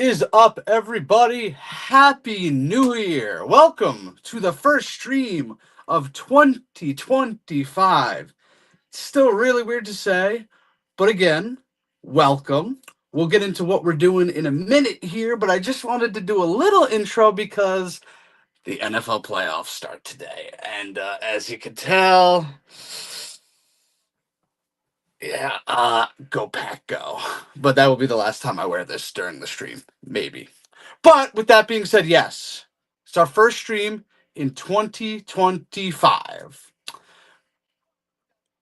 is up, everybody? Happy New Year! Welcome to the first stream of 2025. It's still really weird to say, but again, welcome. We'll get into what we're doing in a minute here, but I just wanted to do a little intro because the NFL playoffs start today. And as you can tell, go Pack, go. But that will be the last time I wear this during the stream, maybe. But with that being said, yes, it's our first stream in 2025.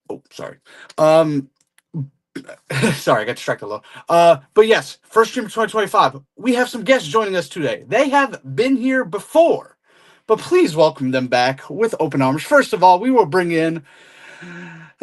Oh, sorry. Sorry, I got distracted a little. But yes, first stream of 2025. We have some guests joining us today. They have been here before, but please welcome them back with open arms. First of all, we will bring in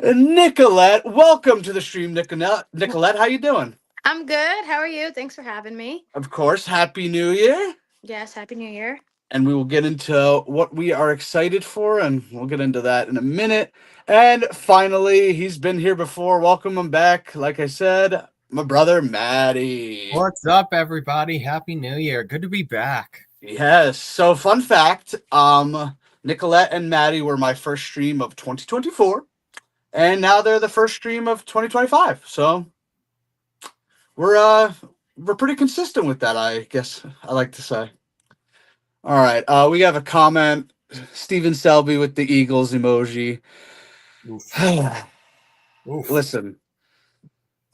Nicolette. Welcome to the stream, Nicolette. Nicolette, how you doing? I'm good. How are you? Thanks for having me. Of course, Happy New Year. Yes, Happy New Year. And we will get into what we are excited for, and we'll get into that in a minute. And finally, he's been here before. Welcome him back. Like I said, my brother, Matty. What's up, everybody? Happy New Year. Good to be back. Yes. So, fun fact, Nicolette and Matty were my first stream of 2024, and now they're the first stream of 2025. So, we're pretty consistent with that, I guess I like to say. All right, we have a comment. Steven Selby with the Eagles emoji. Oof.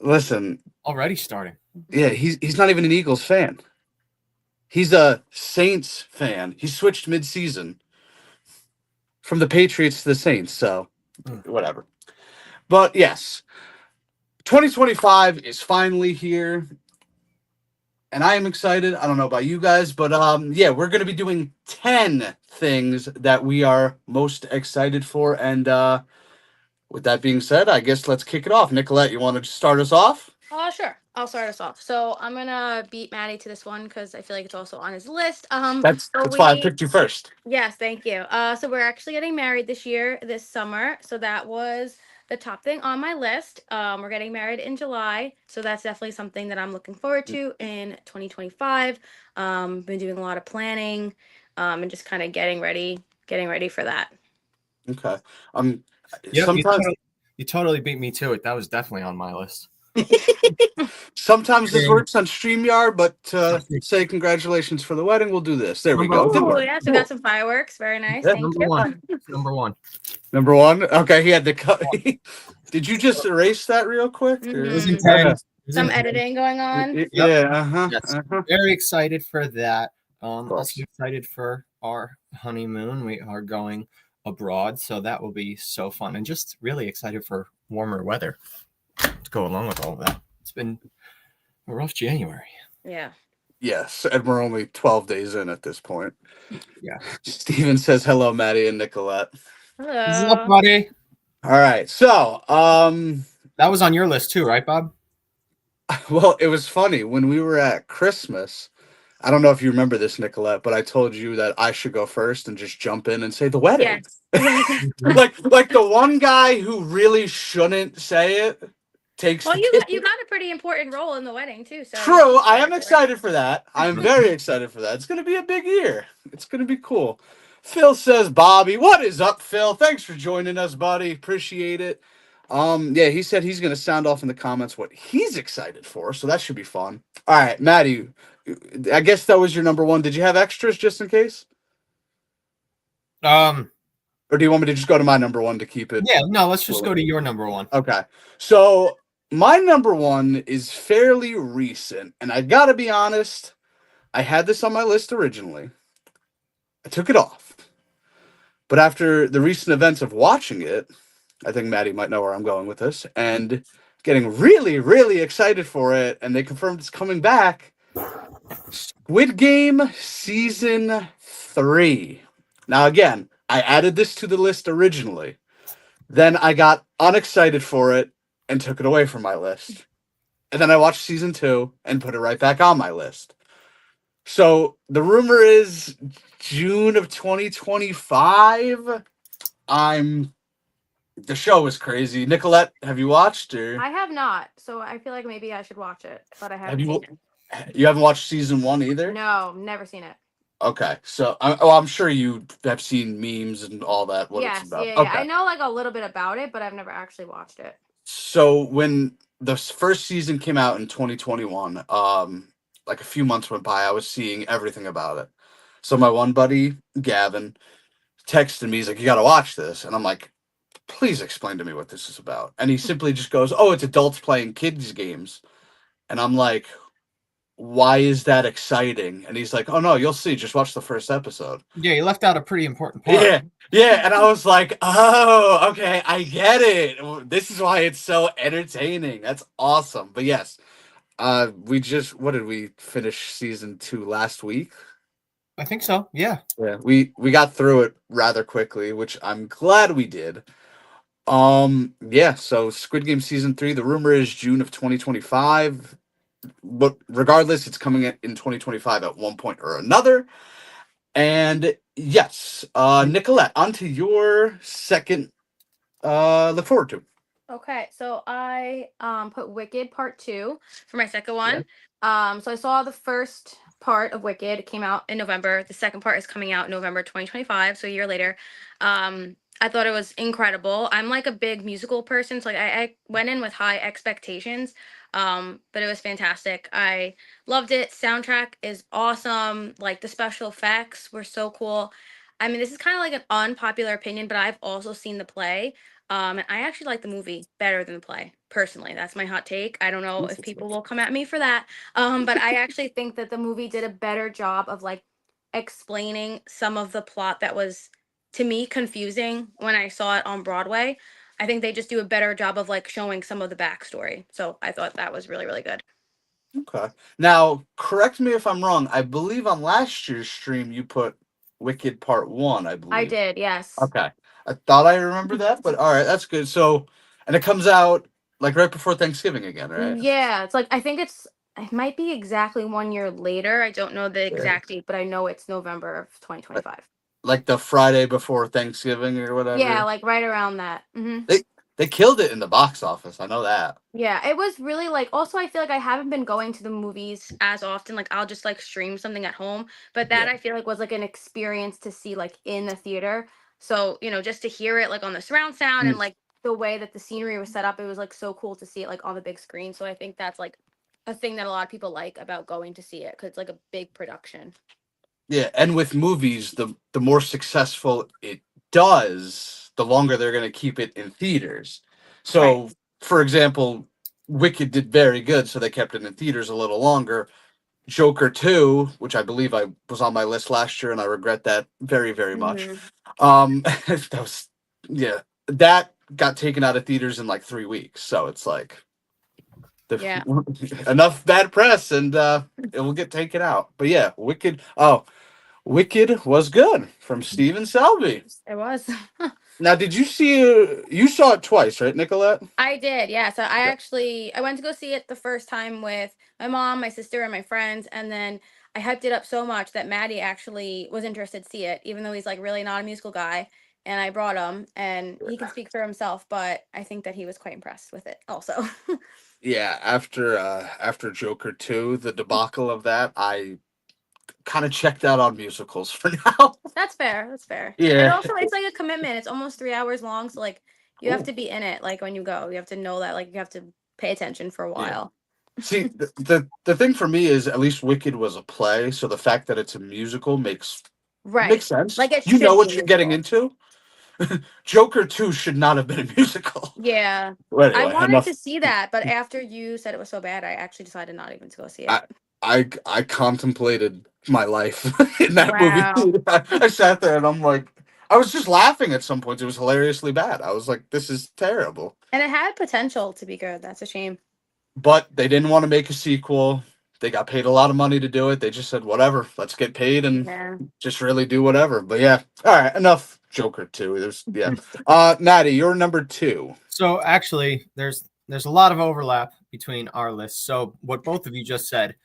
Listen. Already starting. Yeah, he's not even an Eagles fan. He's a Saints fan. He switched mid-season from the Patriots to the Saints, so whatever. But yes, 2025 is finally here. And I am excited. I don't know about you guys, but yeah, we're going to be doing 10 things that we are most excited for. And with that being said, I guess let's kick it off. Nicolette, you want to start us off? Sure. I'll start us off. So I'm gonna beat Matty to this one because I feel like it's also on his list. That's why I picked you first. Yes, thank you. So we're actually getting married this summer. So that was the top thing on my list. We're getting married in July, so that's definitely something that I'm looking forward to in 2025. Been doing a lot of planning, and just kind of getting ready for that. Okay. Yep, Sometimes you totally beat me to it. That was definitely on my list. sometimes this works on StreamYard, but say congratulations for the wedding. We'll do this. There we go. Oh, yeah, so we got some fireworks. Very nice. Yeah, Thank Number you. one. Number one. Okay, he had to cut. Did you just erase that real quick? Mhm. It was intense. Some editing going on. Yeah. Yes. Very excited for that. course. Also excited for our honeymoon. We are going abroad, so that will be so fun. And just really excited for warmer weather to go along with all of that. It's been a rough January. Yeah. Yes, and we're only 12 days in at this point. Yeah. Steven says hello, Matty and Nicolette. Hello. What's up, buddy? All right, so That was on your list too, right, Bob? well, it was funny when we were at Christmas. I don't know if you remember this, Nicolette, but I told you that I should go first and just jump in and say the wedding. Yes. like the one guy who really shouldn't say it takes. Well, the you cake. got a pretty important role in the wedding too. So True, I am excited for that. I'm very excited for that. It's going to be a big year. It's going to be cool. Phil says, Bobby, what is up, Phil? Thanks for joining us, buddy. Appreciate it. Yeah, he said he's going to sound off in the comments what he's excited for, so that should be fun. All right, Matty, I guess that was your number one. Did you have extras just in case? Or do you want me to just go to my number one to keep it? Yeah, no, let's just go to your number one. Okay. So my number one is fairly recent, and I gotta be honest, I had this on my list originally. I took it off. But after the recent events of watching it, I think Matty might know where I'm going with this, and getting really, really excited for it, and they confirmed it's coming back. Squid Game Season 3. Now, again, I added this to the list originally. Then I got unexcited for it and took it away from my list. And then I watched Season 2 and put it right back on my list. So the rumor is June of 2025. The show is crazy. Nicolette, have you watched? Or I have not, so I feel like maybe I should watch it, but I haven't Have you- seen it. You haven't watched season 1 either? No, never seen it. Okay, so I'm sure you have seen memes and all that. What it's Yes, about. yeah. Okay, I know like a little bit about it, but I've never actually watched it. so when the first season came out in 2021, like a few months went by, I was seeing everything about it. So my one buddy Gavin texted me. He's like, "You got to watch this," and I'm like, "Please explain to me what this is about." And he simply just goes, "Oh, it's adults playing kids games," and I'm like, "Why is that exciting?" And he's like, "Oh no, you'll see. Just watch the first episode." Yeah, you left out a pretty important part. Yeah, yeah, and I was like, "Oh, okay, I get it. This is why it's so entertaining. That's awesome." But yes, we just what did we finish season 2 last week? I think so. Yeah. Yeah, we got through it rather quickly, which I'm glad we did. Yeah, so Squid Game season 3, the rumor is June of 2025. But regardless, it's coming in 2025 at one point or another. And yes, Nicolette, on to your second look forward to. Okay, so I put Wicked Part 2 for my second Yeah. one. So I saw the first part of Wicked. It came out in November. The second part is coming out in November 2025, so a year later. I thought it was incredible. I'm like a big musical person, so like I went in with high expectations. But it was fantastic. I loved it. Soundtrack is awesome. Like the special effects were so cool. I mean, this is kind of like an unpopular opinion, but I've also seen the play. And I actually like the movie better than the play, personally. That's my hot take. I don't know if people will come at me for that. But I actually think that the movie did a better job of like explaining some of the plot that was to me confusing when I saw it on Broadway. I think they just do a better job of like showing some of the backstory. So I thought that was really, really good. Okay. Now, correct me if I'm wrong. I believe on last year's stream you put Wicked Part 1, I I believe. did, yes. Okay. I thought I remember that, but all right, that's good. So, and it comes out like right before Thanksgiving again, right? Yeah, it's like I think it might be exactly 1 year later. I don't know the Yeah. exact date, but I know it's November of 2025. Like the Friday before Thanksgiving or Yeah, whatever. like right around that. They killed it in the box office. I know that. Yeah, it was really like also I feel like I haven't been going to the movies as often. Like I'll just like stream something at home, but that Yeah. I feel like was like an experience to see like in the theater. So, just to hear it like on the surround sound and Mm. like the way that the scenery was set up, it was like so cool to see it like on the big screen. So I think that's like a thing that a lot of people like about going to see it because it's like a big production. Yeah, and with movies, the more successful it does, the longer they're going to keep it in theaters. Right. So, for example, Wicked did very good, so they kept it in theaters a little longer. Joker 2, which I believe I was on my list last year and I regret that very, very much. Hmm. That was yeah, that got taken out of theaters in like 3 weeks. So it's like Yeah. enough bad press and it will get taken out. But yeah, Wicked was good from Steven Selby. It was. Now, did you see you saw it twice, right, Nicolette? I did, yeah. So Yeah. I went to go see it the first time with my mom, my sister, and my friends, and then I hyped it up so much that Maddie actually was interested to see it, even though he's like really not a musical guy. And I brought him, and he can speak for himself, but I think that he was quite impressed with it also. Yeah, after Joker 2, the debacle of that, I kind of checked out on musicals for now. That's fair. That's fair. And Yeah. also, it's like a commitment. It's almost 3 hours long, so like you have Ooh. to be in it. Like when you go, you have to know that like you have to pay attention for a Yeah. while. See, the thing for me is at least Wicked was a play, so the fact that it's a musical makes Right. sense. Like it You know should be what a you're getting musical. into. Joker 2 should not have been a musical. Yeah. Well, I anyway, wanted enough. to see that, but after you said it was so bad, I actually decided not even to go see I it. I contemplated my life in that movie. Wow. I sat there and I'm like, I was just laughing at some points. It was hilariously bad. I was like, this is terrible. And it had potential to be good. That's a shame. But they didn't want to make a sequel. They got paid a lot of money to do it. They just said, whatever, let's get paid and Yeah. just really do whatever. But yeah, all right, enough Joker 2. There's yeah. Natty, you're number 2. So actually, there's a lot of overlap between our lists. So what both of you just said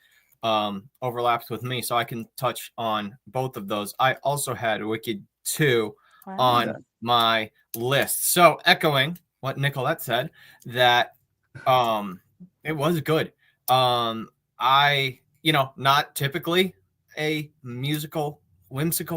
overlaps with me. So I can touch on both of those. I also had Wicked 2 Wow. on my list. So echoing what Nicolette said, that it was good. I not typically a whimsical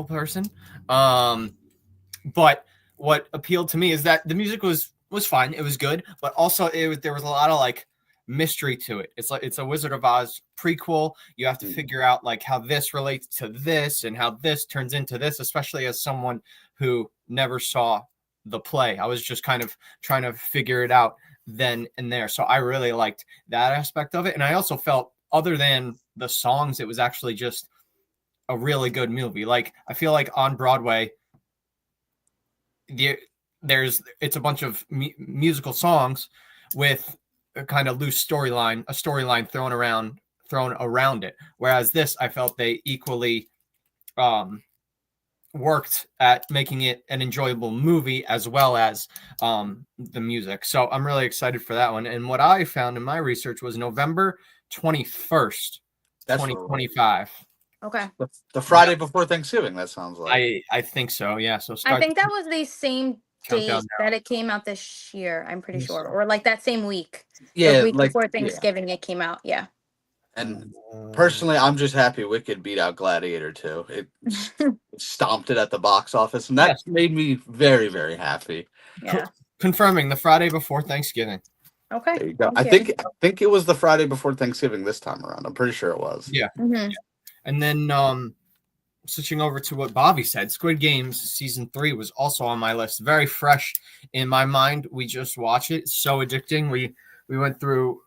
person. But what appealed to me is that the music was fine. It was good, but also there was a lot of like mystery to it. It's like it's a Wizard of Oz prequel. You have to figure out like how this relates to this and how this turns into this, especially as someone who never saw the play. I was just kind of trying to figure it out then and there. So I really liked that aspect of it. And I also felt, other than the songs, it was actually just a really good movie. Like, I feel like on Broadway, it's a bunch of musical songs with a kind of loose storyline, a storyline thrown around it. Whereas this, I felt they equally worked at making it an enjoyable movie as well as the music. So I'm really excited for that one. And what I found in my research was November 21st, 2025. Okay. The Friday before Thanksgiving, that sounds like. I think so, yeah. So I think that was the same date Countdown that it came out this year, I'm pretty sure. Or like that same week. Yeah, The week like before Thanksgiving it came out, yeah. And personally, I'm just happy Wicked beat out Gladiator 2. It stomped it at the box office, and that made me very, very happy. Yeah. Confirming the Friday before Thanksgiving. Okay. There you go. I think it was the Friday before Thanksgiving this time around. I'm pretty sure it was. Yeah. Mm-hmm. Yeah. And then switching over to what Bobby said, Squid Games season 3 was also on my list. Very fresh in my mind. We just watched it. It's so addicting. We went through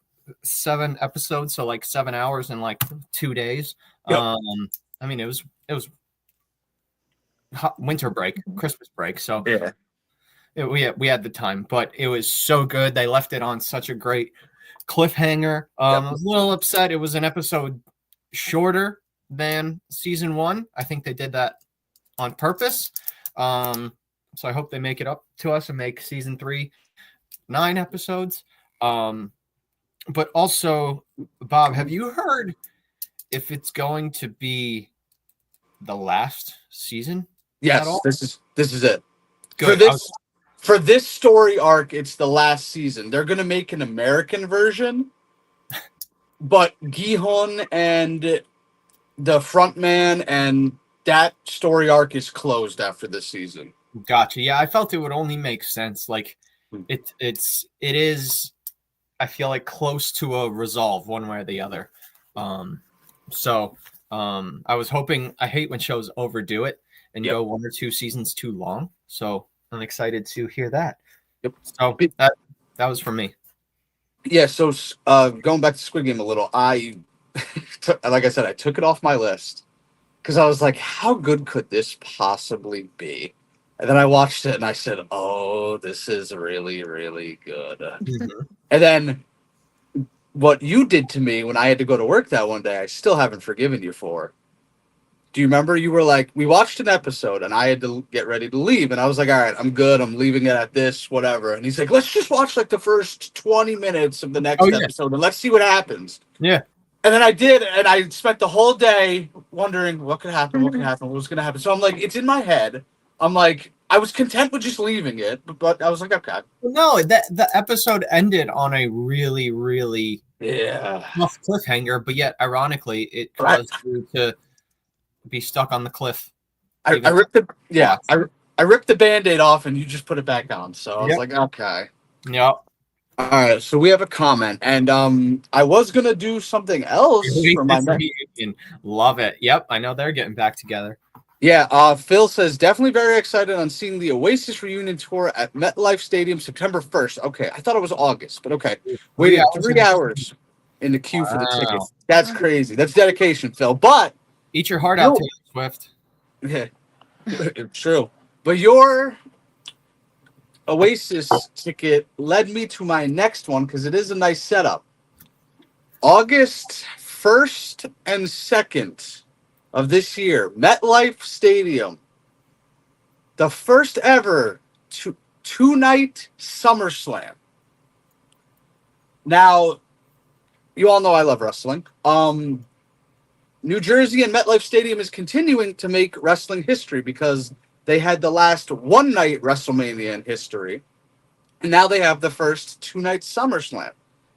7 episodes, so like 7 hours in like 2 days. Yep. I mean, it was winter break, Christmas break, so yeah, we had the time, but it was so good. They left it on such a great cliffhanger. I was a little upset it was an episode shorter than season 1. I think they did that on purpose. So I hope they make it up to us and make season 3 9 episodes. But also, Bob, have you heard if it's going to be the last season? Yes, this is it. Good. For this story arc, it's the last season. They're gonna make an American version, but Gihon and the frontman and that story arc is closed after this season. Gotcha. Yeah, I felt it would only make sense. Like it is. I feel like close to a resolve one way or the other. So I was hoping, I hate when shows overdo it and go 1 or 2 seasons too long. So I'm excited to hear that. Yep. So that was for me. Yeah. So going back to Squid Game a little, like I said, I took it off my list because I was like, how good could this possibly be? And then I watched it and I said, oh, this is really, really good. Mm-hmm. And then what you did to me when I had to go to work that one day, I still haven't forgiven you for. Do you remember? You were like, we watched an episode and I had to get ready to leave. And I was like, all right, I'm good. I'm leaving it at this, whatever. And he's like, let's just watch like the first 20 minutes of the next episode and let's see what happens. Yeah. And then I did. And I spent the whole day wondering what could happen, what was going to happen. So I'm like, it's in my head. I'm like, I was content with just leaving it, but I was like, okay. No, the episode ended on a really, really tough cliffhanger, but yet, ironically, it caused you to be stuck on the cliff. I ripped the Band-Aid off, and you just put it back on. So I was like, okay. Yep. All right, so we have a comment, and I was gonna do something else for my reunion. Love it. Yep, I know they're getting back together. Yeah, Phil says, definitely very excited on seeing the Oasis reunion tour at MetLife Stadium September 1st. Okay, I thought it was August, but okay. Waited 3 hours in the queue for the tickets. That's crazy. That's dedication, Phil. But eat your heart out, Taylor Swift. Yeah, it's true. But your Oasis ticket led me to my next one because it is a nice setup. August 1st and 2nd. Of this year, MetLife Stadium, the first ever two-night SummerSlam. Now, you all know I love wrestling. New Jersey and MetLife Stadium is continuing to make wrestling history because they had the last one-night WrestleMania in history, and now they have the first two-night SummerSlam.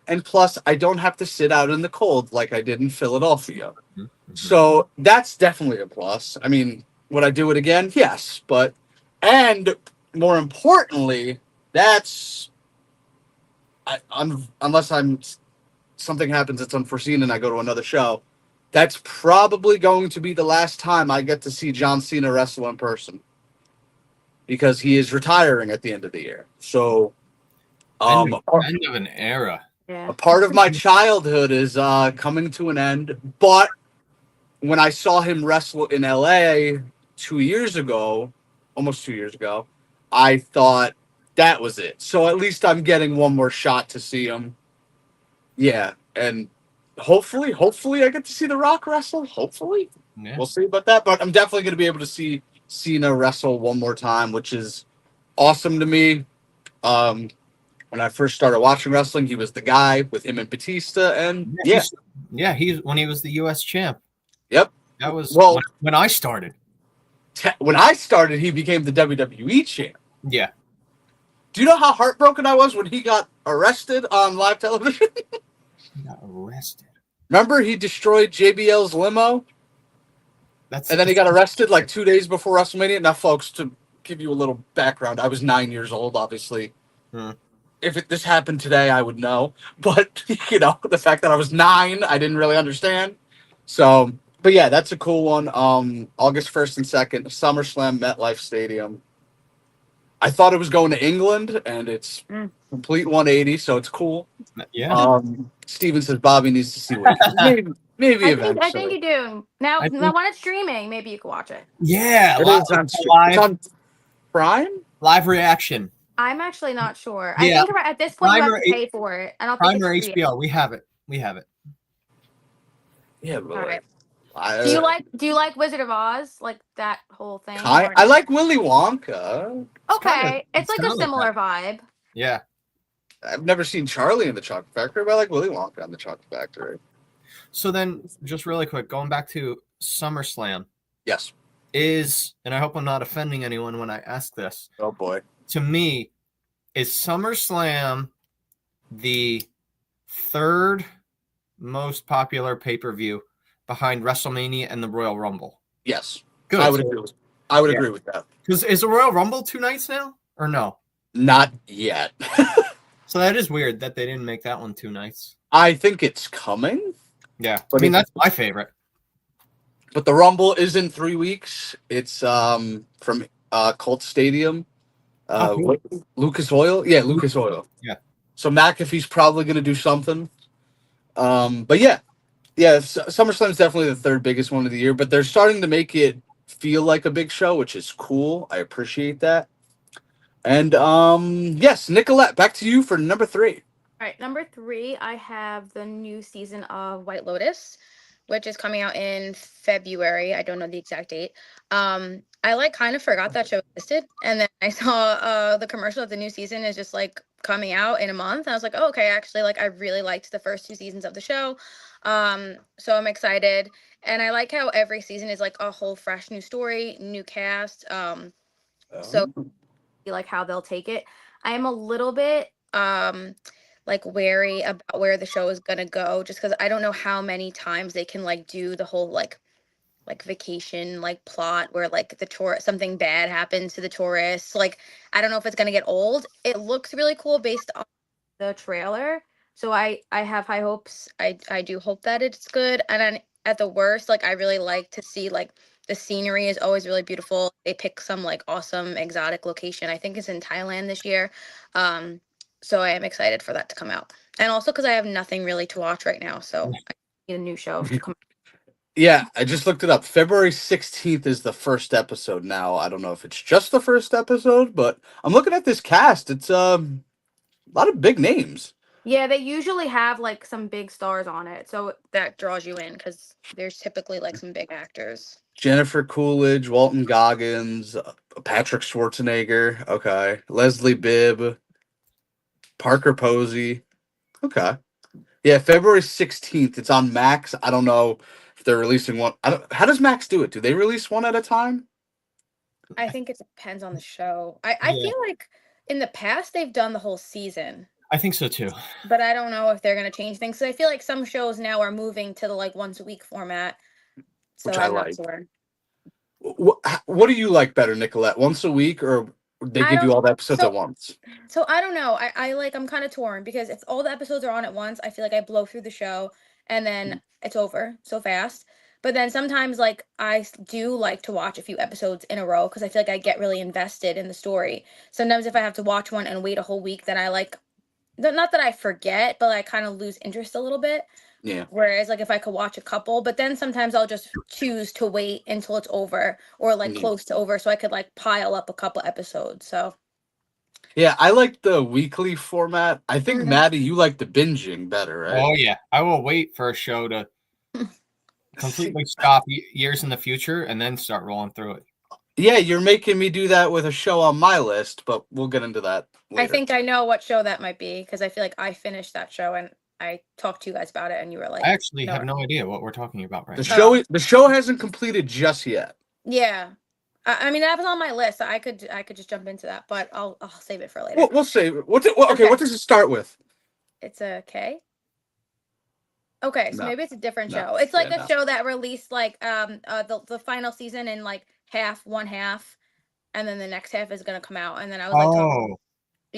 and plus I don't have to sit out in the cold like I did in Philadelphia. Mm-hmm. So that's definitely a plus. I mean, would I do it again? Yes, but and more importantly, that's unless something happens that's unforeseen and I go to another show. That's probably going to be the last time I get to see John Cena wrestle in person because he is retiring at the end of the year. So, End of an era. Yeah. a part of my childhood is coming to an end. But when I saw him wrestle in LA 2 years ago, almost 2 years ago, I thought that was it. So at least I'm getting one more shot to see him. Yeah, and hopefully I get to see The Rock wrestle. Hopefully, Yeah. we'll see about that. But I'm definitely going to be able to see Cena wrestle one more time, which is awesome to me. When I first started watching wrestling, he was the guy with him and Batista, and He's when he was the U.S. champ. yep. That was Well, when I started. When I started, he became the WWE champ. Yeah. Do you know how heartbroken I was when he got arrested on live television? He got arrested. Remember, he destroyed JBL's limo? And then he got arrested like 2 days before WrestleMania. Now, folks, to give you a little background, I was 9 years old, obviously. If this happened today, I would know. But, the fact that I was 9, I didn't really understand. So, but yeah, that's a cool one. August 1st and 2nd, SummerSlam, MetLife Stadium. I thought it was going to England, and it's complete 180, so it's cool. Yeah. Steven says Bobby needs to see what maybe eventually. I think you do. Now when it's streaming, maybe you can watch it. Yeah. It's on Prime? Live reaction. I'm actually not sure. Yeah. I think at this point you have to pay for it. I don't think Prime or it's HBO. We have it. Yeah, but all right. Do you like Wizard of Oz? Like that whole thing? I like Willy Wonka. Okay. It's like a similar vibe. Yeah. I've never seen Charlie in the Chocolate Factory, but I like Willy Wonka in the Chocolate Factory. So then, just really quick, going back to SummerSlam. Yes. And I hope I'm not offending anyone when I ask this. Oh, boy. To me, is SummerSlam the third most popular pay-per-view behind WrestleMania and the Royal Rumble? Yes. Good. I would agree with that. Because is the Royal Rumble 2 nights now? Or no? Not yet. So that is weird that they didn't make that one 2 nights. I think it's coming. Yeah. I mean, that's my favorite. But the Rumble is in 3 weeks. It's from Colt Stadium. Cool. Lucas Oil? Yeah, Lucas Oil. Yeah. So McAfee's probably going to do something. But yeah, SummerSlam's definitely the third biggest one of the year, but they're starting to make it feel like a big show, which is cool. I appreciate that. And yes, Nicolette, back to you for number 3. All right, number 3, I have the new season of White Lotus, which is coming out in February. I don't know the exact date. I kind of forgot that show existed, and then I saw the commercial of the new season is just coming out in a month. I was like, oh, okay, actually, I really liked the first 2 seasons of the show. So I'm excited, and I like how every season is a whole fresh new story, new cast. So how they'll take it. I am a little bit wary about where the show is gonna go, just because I don't know how many times they can do the whole vacation plot where the tourist, something bad happens to the tourists. I don't know if it's gonna get old. It looks really cool based on the trailer, so I have high hopes. I do hope that it's good, and then at the worst, I really like to see the scenery is always really beautiful. They pick some awesome exotic location. I think it's in Thailand this year. So I am excited for that to come out. And also because I have nothing really to watch right now. So I need a new show to come out. Yeah, I just looked it up. February 16th is the first episode now. I don't know if it's just the first episode, but I'm looking at this cast. It's a lot of big names. Yeah, they usually have some big stars on it. So that draws you in because there's typically some big actors. Jennifer Coolidge, Walton Goggins, Patrick Schwarzenegger. Okay. Leslie Bibb, Parker Posey. Okay. Yeah, February 16th. It's on Max. I don't know if they're releasing one. How does Max do it? Do they release one at a time? I think it depends on the show. I feel in the past they've done the whole season. I think so too. but I don't know if they're gonna change things. So I feel like some shows now are moving to the like once a week format. So which I I'm not like. sure. What do you like better, Nicolette? Once a week, or they I give you don't. all the episodes So at once? So I don't know. I like I'm kind of torn because if all the episodes are on at once, I feel like I blow through the show and then it's over so fast. But then sometimes like do like to watch a few episodes in a row because I feel like I get really invested in the story. Sometimes if I have to watch one and wait a whole week, then I like not that I forget, but I kind of lose interest a little bit. Yeah. Whereas like if I could watch a couple, but then sometimes I'll just choose to wait until it's over or like Yeah. close to over so I could like pile up a couple episodes. So Yeah, I like the weekly format. I think, Mhm. Maddie, you like the binging better, right? Oh yeah, I will wait for a show to completely stop years in the future and then start rolling through it. Yeah, you're making me do that with a show on my list, but we'll get into that later. I think I know what show that might be because I feel like I finished that show and I talked to you guys about it and you were like, I actually no. have no idea what we're talking about right The now. show hasn't completed just yet. Yeah. I mean that was on my list. So I could just jump into that, but I'll save it for later. We'll say okay. Okay. What does it start with? It's a K. Okay, so No. maybe it's a different No. show. It's like Yeah, a no. show that released like the final season in like one half, and then the next half is gonna come out. And then I was like talking,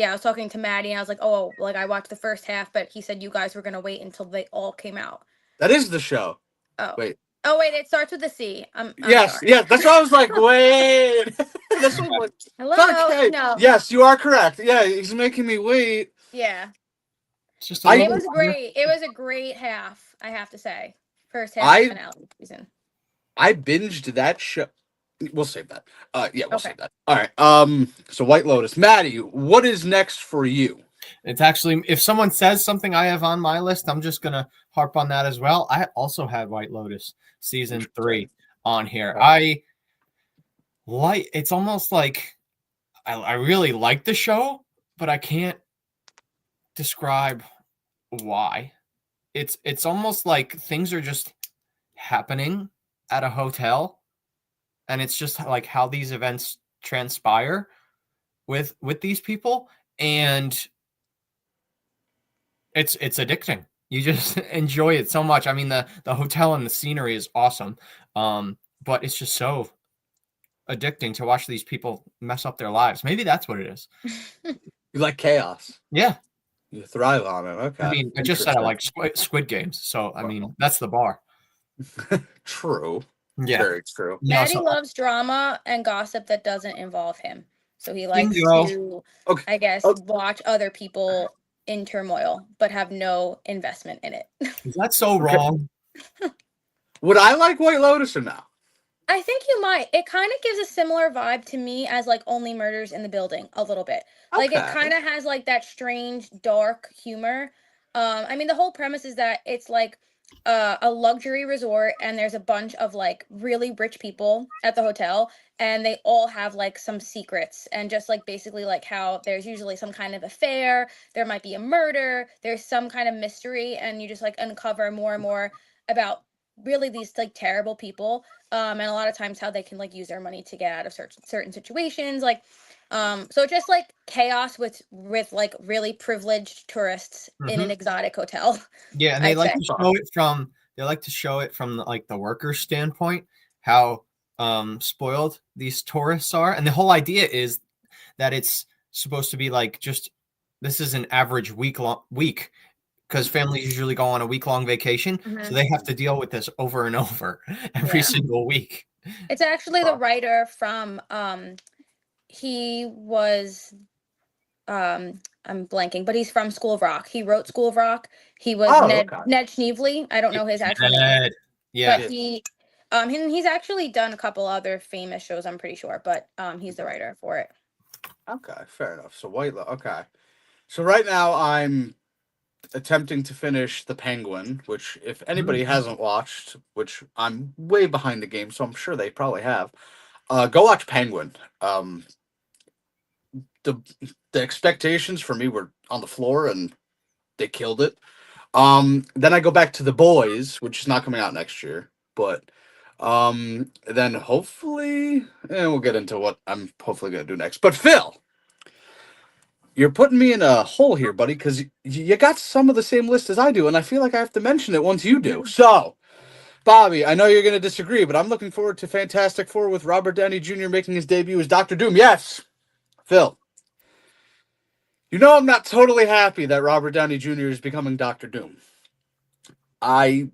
I was talking to Maddie and I was like, oh, like I watched the first half, but he said you guys were gonna wait until they all came out. That is the show. Oh. Wait. Oh wait, it starts with a C. I'm Yes, sorry. yeah. That's why I was like, wait. This was like, Hello. okay. No. Yes, you are correct. Yeah, he's making me wait. Yeah. It's just It was great. It was a great half, I have to say. First half of the finale season. I binged that show. We'll save that. Yeah, we'll Okay. save that. All right. So White Lotus, Maddie, what is next for you? It's actually, if someone says something I have on my list, I'm just gonna harp on that as well. I also had White Lotus season 3 on here. I like. It's almost like I really like the show, but I can't describe why. It's almost like things are just happening at a hotel, and it's just like how these events transpire with these people, and it's addicting. You just enjoy it so much. I mean, the hotel and the scenery is awesome, but it's just so addicting to watch these people mess up their lives. Maybe that's what it is. You like chaos. Yeah. You thrive on it. Okay. I mean, I just said I like Squid Games, so I mean that's the bar. True. Yeah. Very true. Maddie loves drama and gossip that doesn't involve him. So he likes Bingo. to, Okay. I guess, watch other people in turmoil, but have no investment in it. Is that so wrong? Would I like White Lotus or no? I think you might. It kind of gives a similar vibe to me as like Only Murders in the Building a little bit. Like it Okay. kind of has like that strange dark humor. I mean the whole premise is that it's like a luxury resort and there's a bunch of like really rich people at the hotel and they all have like some secrets and just like basically like how there's usually some kind of affair, there might be a murder, there's some kind of mystery and you just like uncover more and more about really these like terrible people and a lot of times how they can like use their money to get out of certain situations like so just like chaos with like really privileged tourists in an exotic hotel. Yeah, and they like to show it from like the workers standpoint, how spoiled these tourists are, and the whole idea is that it's supposed to be like just this is an average week because families usually go on a week-long vacation, so they have to deal with this over and over every single week. It's actually the writer from he was I'm blanking, but he's from School of Rock. He wrote School of Rock. He was Ned Schneebly. I don't know his actual name. Yeah. But he's actually done a couple other famous shows, I'm pretty sure, but he's the writer for it. Okay, fair enough. So okay. So right now I'm attempting to finish The Penguin, which if anybody hasn't watched, which I'm way behind the game, so I'm sure they probably have, go watch Penguin. The expectations for me were on the floor and they killed it. Then I go back to The Boys, which is not coming out next year, but then hopefully we'll get into what I'm hopefully gonna do next. But Phil, you're putting me in a hole here, buddy, because you got some of the same list as I do, and I feel like I have to mention it once you do. So, Bobby, I know you're going to disagree, but I'm looking forward to Fantastic Four with Robert Downey Jr. making his debut as Doctor Doom. Yes, Phil. You know I'm not totally happy that Robert Downey Jr. is becoming Doctor Doom. I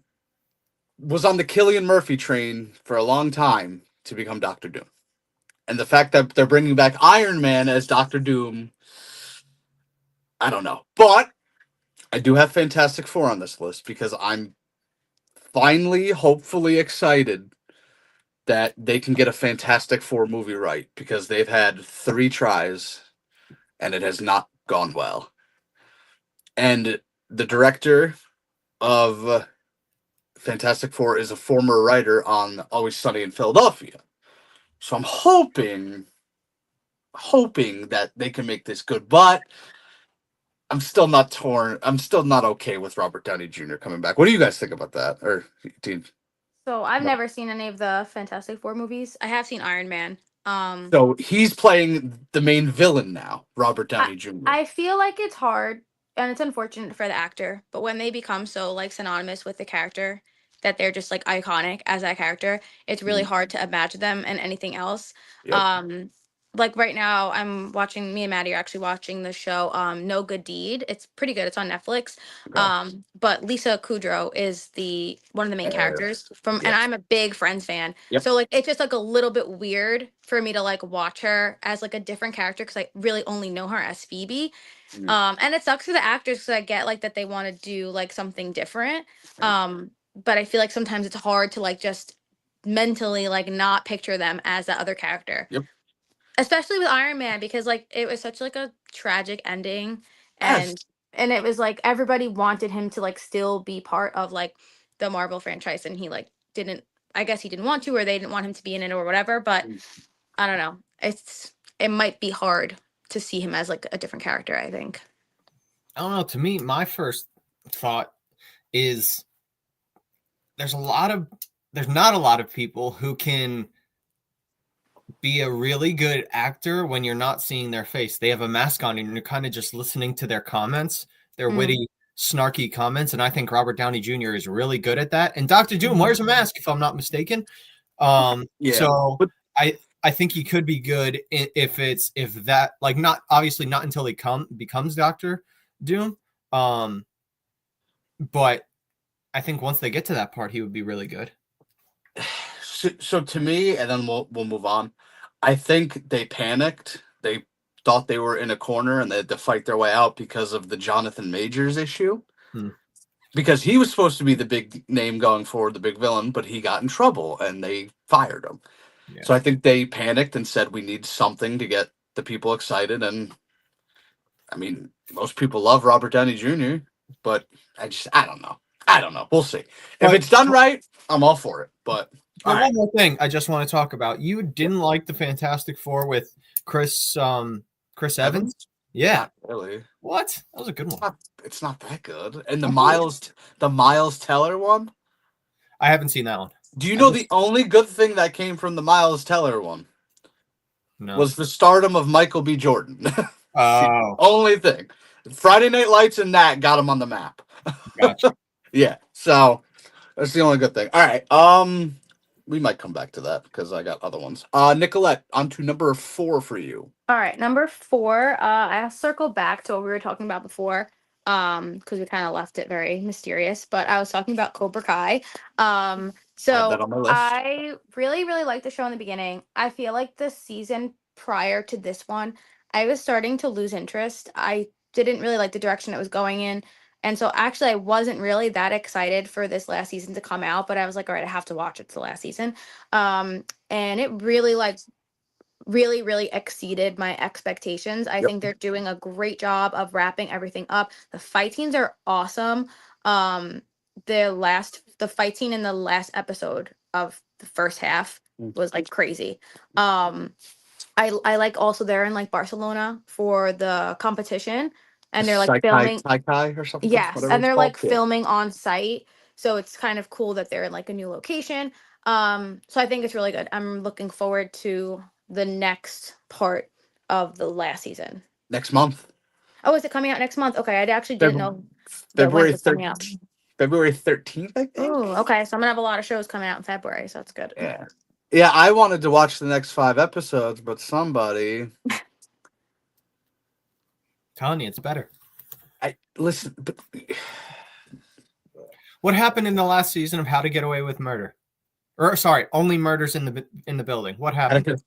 was on the Cillian Murphy train for a long time to become Doctor Doom. And the fact that they're bringing back Iron Man as Doctor Doom, I don't know. But I do have Fantastic Four on this list because I'm finally, hopefully excited that they can get a Fantastic Four movie right because they've had 3 tries and it has not gone well. And the director of Fantastic Four is a former writer on Always Sunny in Philadelphia. So I'm hoping that they can make this good, but I'm still not torn. I'm still not okay with Robert Downey Jr. coming back. What do you guys think about that? Or Dean? So I've never seen any of the Fantastic Four movies. I have seen Iron Man. So he's playing the main villain now, Robert Downey Jr. I feel like it's hard and it's unfortunate for the actor, but when they become so like synonymous with the character that they're just like iconic as that character, it's really hard to imagine them in anything else. Yep. Like right now me and Maddie are actually watching the show No Good Deed. It's pretty good. It's on Netflix. Okay. But Lisa Kudrow is the one of the main characters and Yes. I'm a big Friends fan. Yep. So like it's just like a little bit weird for me to like watch her as like a different character because I really only know her as Phoebe. And it sucks for the actors because I get like that they want to do like something different. But I feel like sometimes it's hard to like just mentally like not picture them as that other character. Yep. Especially with Iron Man because like it was such like a tragic ending Yes. and it was like everybody wanted him to like still be part of like the Marvel franchise and he like didn't, I guess he didn't want to or they didn't want him to be in it or whatever, but I don't know. It might be hard to see him as like a different character, I think. I don't know. To me, my first thought is there's not a lot of people who can be a really good actor when you're not seeing their face. They have a mask on and you're kind of just listening to their comments, their witty, snarky comments. And I think Robert Downey Jr. is really good at that. And Dr. Doom wears a mask, if I'm not mistaken. So I think he could be good if that, like, not obviously not until he becomes Dr. Doom. But I think once they get to that part, he would be really good. So to me, and then we'll move on. I think they panicked. They thought they were in a corner and they had to fight their way out because of the Jonathan Majors issue. Because he was supposed to be the big name going forward, the big villain, but he got in trouble and they fired him. Yeah. So I think they panicked and said, we need something to get the people excited. And I mean, most people love Robert Downey Jr., but I don't know. We'll see. If it's done right, I'm all for it. But one more thing I just want to talk about. You didn't like the Fantastic Four with Chris Evans? Yeah. Not really. What? That was a good one. It's not that good. And the Miles Teller one? I haven't seen that one. Do you know the only good thing that came from the Miles Teller one? No. Was the stardom of Michael B. Jordan. Oh. Only thing. Friday Night Lights and that got him on the map. Gotcha. Yeah. So that's the only good thing. All right. We might come back to that because I got other ones. Nicolette, on to number 4 for you. All right, number 4. I'll circle back to what we were talking about before, because we kind of left it very mysterious. But I was talking about Cobra Kai. So I really, really liked the show in the beginning. I feel like the season prior to this one, I was starting to lose interest. I didn't really like the direction it was going in. And so actually I wasn't really that excited for this last season to come out, but I was like, all right, I have to watch it. It's the last season. And it really really exceeded my expectations. I think they're doing a great job of wrapping everything up. The fight scenes are awesome. The fight scene in the last episode of the first half was like crazy. I like also they're in like Barcelona for the competition. And they're like filming or something. Yes, and they're like filming on site. So it's kind of cool that they're in like a new location. So I think it's really good. I'm looking forward to the next part of the last season. Next month. Oh, is it coming out next month? Okay, I actually didn't know that when it February was coming out. February 13th, I think. Oh, okay. So I'm gonna have a lot of shows coming out in February, so that's good. Yeah. Yeah, I wanted to watch the next 5 episodes, but somebody Telling you, it's better. I listen, but What happened in the last season of How to Get Away with Murder? Or sorry, Only Murders in the Building. What happened?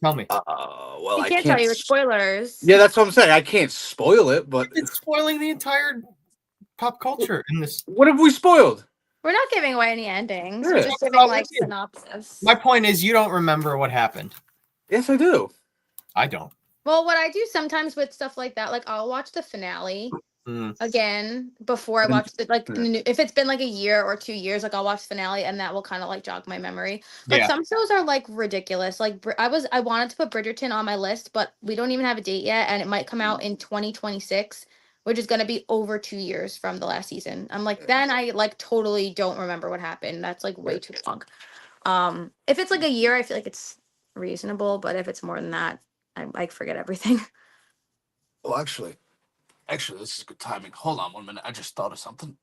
Tell me. well, He I can't tell can't. you with spoilers. Yeah, that's what I'm saying. I can't spoil it, but It's spoiling the entire pop culture in this. what have we spoiled? We're not giving away any endings. We're Yeah. just giving like synopsis. My point is, you don't remember what happened. Yes, I do. I don't. Well, what I do sometimes with stuff like that, like I'll watch the finale again before I watch the if it's been like a year or 2 years, like I'll watch the finale and that will kind of like jog my memory. But some shows are like ridiculous. Like I wanted to put Bridgerton on my list, but we don't even have a date yet, and it might come out in 2026, which is going to be over 2 years from the last season. I'm like, then I like totally don't remember what happened. That's like way too long. If it's like a year, I feel like it's reasonable, but if it's more than that, I forget everything. Well, actually, this is good timing. Hold on 1 minute. I just thought of something.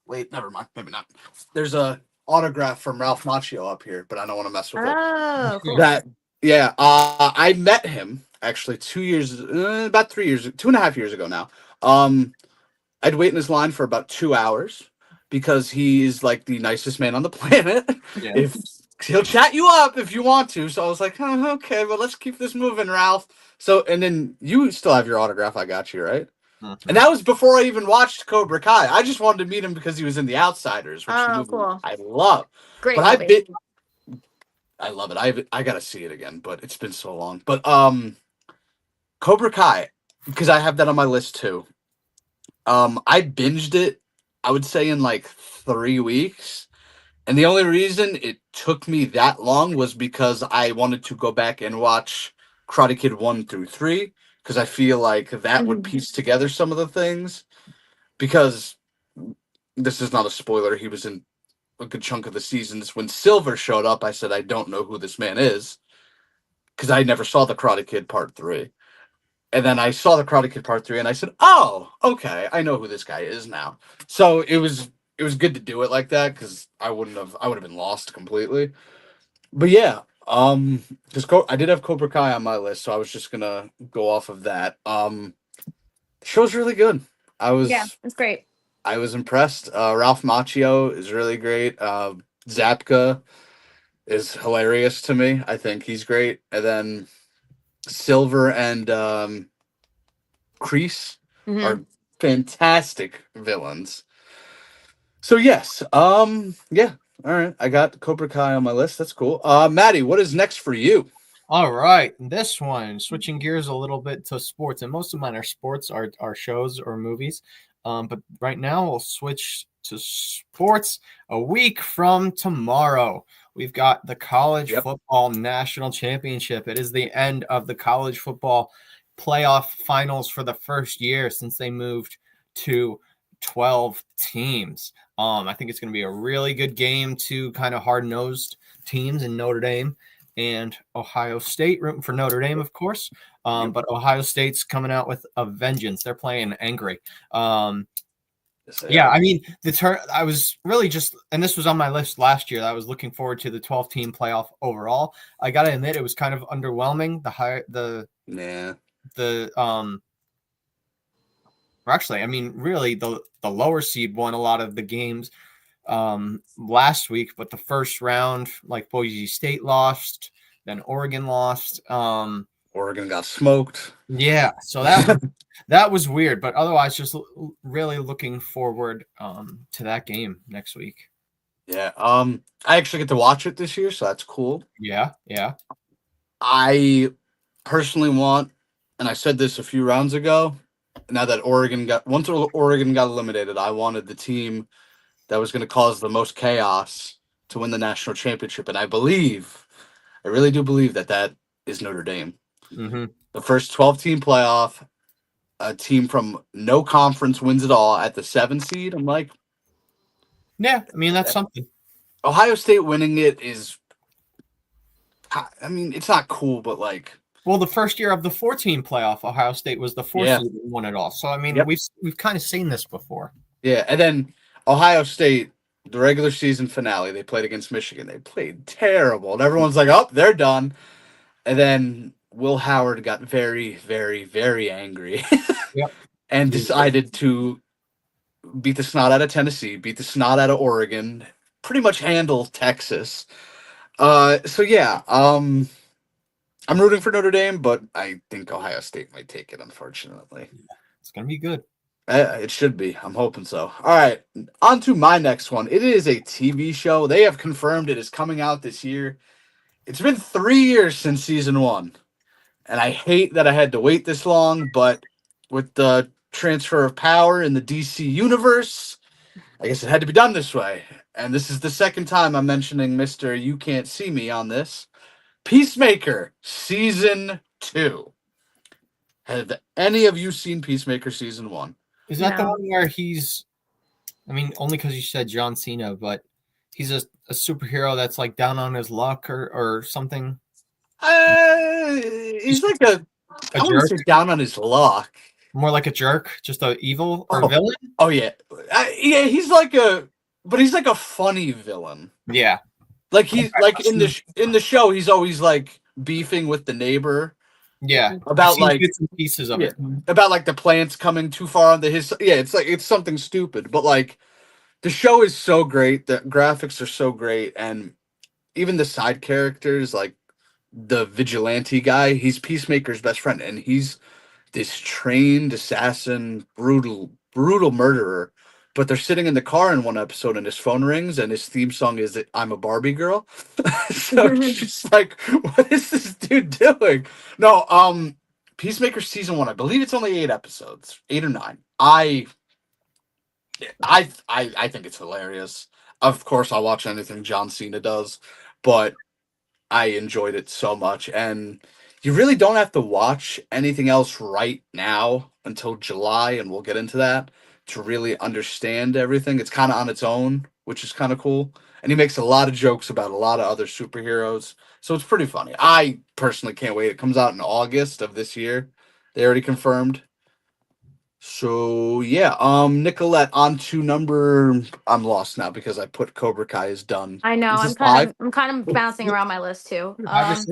Wait, never mind. Maybe not. There's a autograph from Ralph Macchio up here, but I don't want to mess with Oh, cool. that. Yeah, I met him actually 2 years, about 3 years, 2.5 years ago now. I'd wait in his line for about 2 hours because he's like the nicest man on the planet. Yeah. If he'll chat you up if you want to. So I was like, oh, okay, but let's keep this moving, Ralph. So, and then you still have your autograph. I got you, right? Mm-hmm. And that was before I even watched Cobra Kai. I just wanted to meet him because he was in The Outsiders, which movie cool. I love. Great But movie. I love it. I gotta see it again, but it's been so long. But Cobra Kai, because I have that on my list too. I binged it, I would say, in like 3 weeks. And the only reason it took me that long was because I wanted to go back and watch Karate Kid 1 through 3, because I feel like that would piece together some of the things. Because this is not a spoiler, he was in a good chunk of the seasons. When Silver showed up, I said, I don't know who this man is, because I never saw the Karate Kid Part 3. And then I saw the Karate Kid Part 3 and I said, oh, okay, I know who this guy is now. So it was good to do it like that, because I would have been lost completely. But yeah, because I did have Cobra Kai on my list, so I was just gonna go off of that. The show's really good. It's great. I was impressed. Ralph Macchio is really great. Zapka is hilarious to me. I think he's great. And then Silver and Kreese are fantastic villains. So yes, yeah. All right, I got Cobra Kai on my list. That's cool. Matty, what is next for you? All right, this one, switching gears a little bit to sports, and most of mine are sports, are shows or movies. But right now we'll switch to sports. A week from tomorrow, we've got the college football national championship. It is the end of the college football playoff finals for the first year since they moved to 12 teams. I think it's going to be a really good game. Two kind of hard-nosed teams in Notre Dame and Ohio State, rooting for Notre Dame, of course. But Ohio State's coming out with a vengeance. They're playing angry. Yeah, I mean, I was really just, and this was on my list last year, I was looking forward to the 12-team playoff overall. I got to admit, it was kind of underwhelming. Actually, I mean, really, the lower seed won a lot of the games last week, but the first round, like Boise State lost, then Oregon lost. Oregon got smoked. Yeah, so that was weird, but otherwise, just really looking forward to that game next week. Yeah, I actually get to watch it this year, so that's cool. Yeah. I personally want, and I said this a few rounds ago, now that once Oregon got eliminated, I wanted the team that was going to cause the most chaos to win the national championship, and I really do believe that is Notre Dame. Mm-hmm. The first 12-team playoff, a team from no conference wins it all at the 7 seed. I'm like, yeah, I mean, that's something. Ohio State winning it is, I mean, it's not cool, but like, Well, the first year of the 14 playoff, Ohio State was the fourth Yeah. seed and won it all. So I mean, Yep. we've kind of seen this before. Yeah, and then Ohio State, the regular season finale, they played against Michigan. They played terrible, and everyone's like, "Oh, they're done." And then Will Howard got very, very, very angry Yep. and decided to beat the snot out of Tennessee, beat the snot out of Oregon, pretty much handle Texas. So yeah, I'm rooting for Notre Dame, but I think Ohio State might take it, unfortunately. It's gonna be good. It should be. I'm hoping so. All right, on to my next one. It is a TV show. They have confirmed it is coming out this year. It's been 3 years since season 1, and I hate that I had to wait this long, but with the transfer of power in the DC universe, I guess it had to be done this way. And this is the second time I'm mentioning Mr. You Can't See Me on this. Peacemaker season 2. Have any of you seen Peacemaker season 1? Is that the No. one where he's? I mean, only because you said John Cena, but he's a superhero that's like down on his luck or something. He's like I wouldn't jerk? say down on his luck. More like a jerk, just a evil or Oh. villain. Oh yeah, yeah. He's like a funny villain. Yeah, Like he's like in the show, he's always like beefing with the neighbor. yeah. About I've seen like bits and pieces of it. about like the plants coming too far onto his. Yeah, it's like it's something stupid, but like the show is so great. The graphics are so great, and even the side characters, like the vigilante guy, he's Peacemaker's best friend, and he's this trained assassin, brutal murderer. But they're sitting in the car in one episode, and his phone rings, and his theme song is "I'm a Barbie Girl." So it's just like, what is this dude doing? No, Peacemaker season 1, I believe it's only 8 episodes, 8 or 9. I think it's hilarious. Of course, I'll watch anything John Cena does, but I enjoyed it so much, and you really don't have to watch anything else right now until July, and we'll get into that to really understand everything. It's kind of on its own, which is kind of cool. And he makes a lot of jokes about a lot of other superheroes, so it's pretty funny. I personally can't wait. It comes out in August of this year. They already confirmed. So yeah, Nicolette, on to number. I'm lost now because I put Cobra Kai is done. I know. Is I'm this kind 5? of bouncing around my list too. 5 or 6.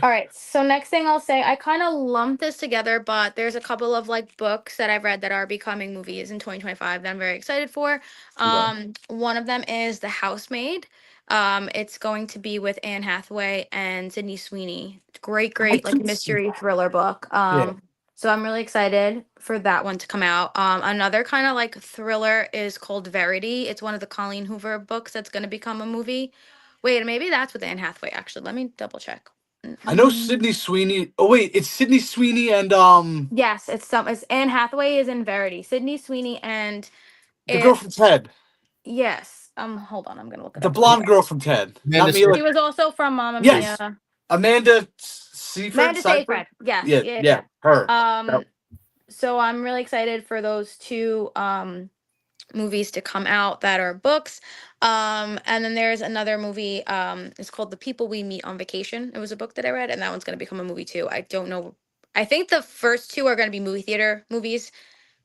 All right. So next thing I'll say, I kind of lumped this together, but there's a couple of like books that I've read that are becoming movies in 2025 that I'm very excited for. One of them is The Housemaid. It's going to be with Anne Hathaway and Sydney Sweeney. Great, like mystery thriller book. So I'm really excited for that one to come out. Another kind of like thriller is called Verity. It's one of the Colleen Hoover books that's going to become a movie. Wait, maybe that's with Anne Hathaway. Actually, let me double check. I know Sydney Sweeney. Oh wait, it's Sydney Sweeney and Yes, it's Anne Hathaway is in Verity. Sydney Sweeney and the girl from Ted. Yes. Hold on, I'm gonna look it The up. blonde girl from Ted. Amanda Not Mila. She was also from Mamma Yes. Mia. Amanda Seyfried. Amanda Seyfried. Yes. Yeah, her. So I'm really excited for those two movies to come out that are books. And then there's another movie. It's called The People We Meet on Vacation. It was a book that I read, and that one's going to become a movie too. I don't know. I think the first two are going to be movie theater movies.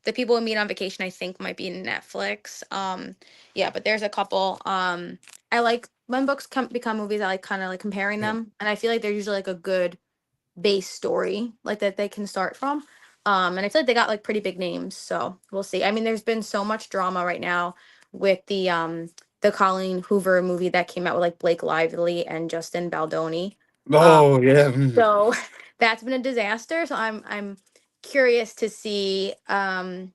The People We Meet on Vacation, I think, might be Netflix. Yeah, but there's a couple. I like when books become movies. I like kind of like comparing them, and I feel like they're usually like a good base story, like that they can start from. And I feel like they got like pretty big names, so we'll see. I mean, there's been so much drama right now with the Colleen Hoover movie that came out with like Blake Lively and Justin Baldoni. Oh yeah. So that's been a disaster. So I'm curious to see how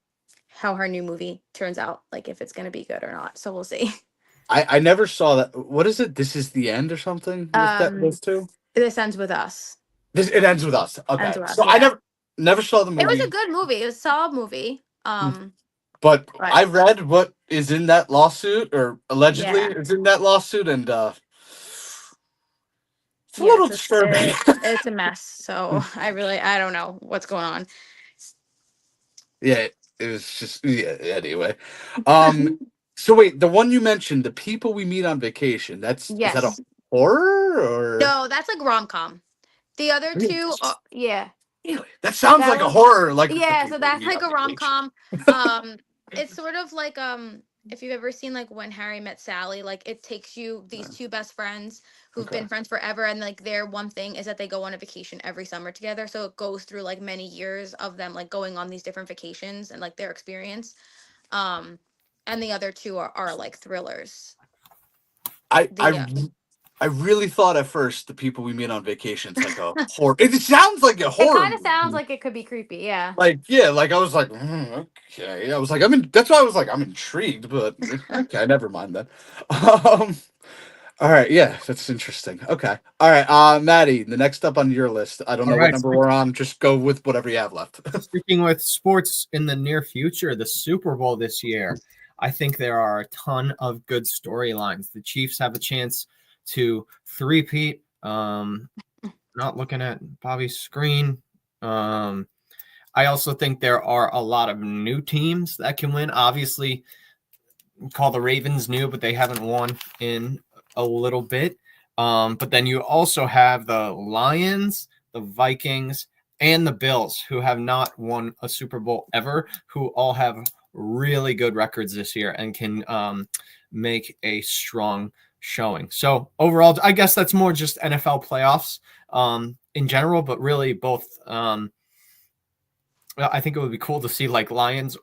her new movie turns out, like if it's gonna be good or not. So we'll see. I never saw that. What is it? This is the end or something? With those two. This Ends With Us. It ends with us. Okay. Ends With Us, So yeah. I never saw the movie. It was a good movie. It was a solid movie. But I read what is in that lawsuit, or allegedly is in that lawsuit, and it's a little disturbing. It's a mess. So I don't know what's going on. Yeah, it was just anyway. So wait, the one you mentioned, The People We Meet on Vacation, is that a horror or No, that's like rom-com. The other Really? two, yeah. Really? That sounds That like a was horror. Like yeah, okay, so bring that's me like on a vacation. rom-com. It's sort of like if you've ever seen like When Harry Met Sally, like it takes you these two best friends who've Okay. been friends forever, and like their one thing is that they go on a vacation every summer together. So it goes through like many years of them like going on these different vacations and like their experience. Um and the other two are like thrillers. I The I I really thought at first the people we meet on vacations like a horror. It sounds like a It horror kind of sounds movie. like it could be creepy, yeah. Like yeah, like I was like okay. I was like I'm in. That's why I was like I'm intrigued, but okay, never mind then. Um, all right, yeah, that's interesting. Okay, all right, Maddie, the next up on your list. I don't All know what right. number we're on. Just go with whatever you have left. Speaking with sports in the near future, the Super Bowl this year, I think there are a ton of good storylines. The Chiefs have a chance to three-peat. Not looking at Bobby's screen. I also think there are a lot of new teams that can win. Obviously, call the Ravens new, but they haven't won in a little bit. But then you also have the Lions, the Vikings, and the Bills, who have not won a Super Bowl ever, who all have really good records this year and can make a strong showing. So overall, I guess that's more just NFL playoffs in general, but really both. I think it would be cool to see like Lions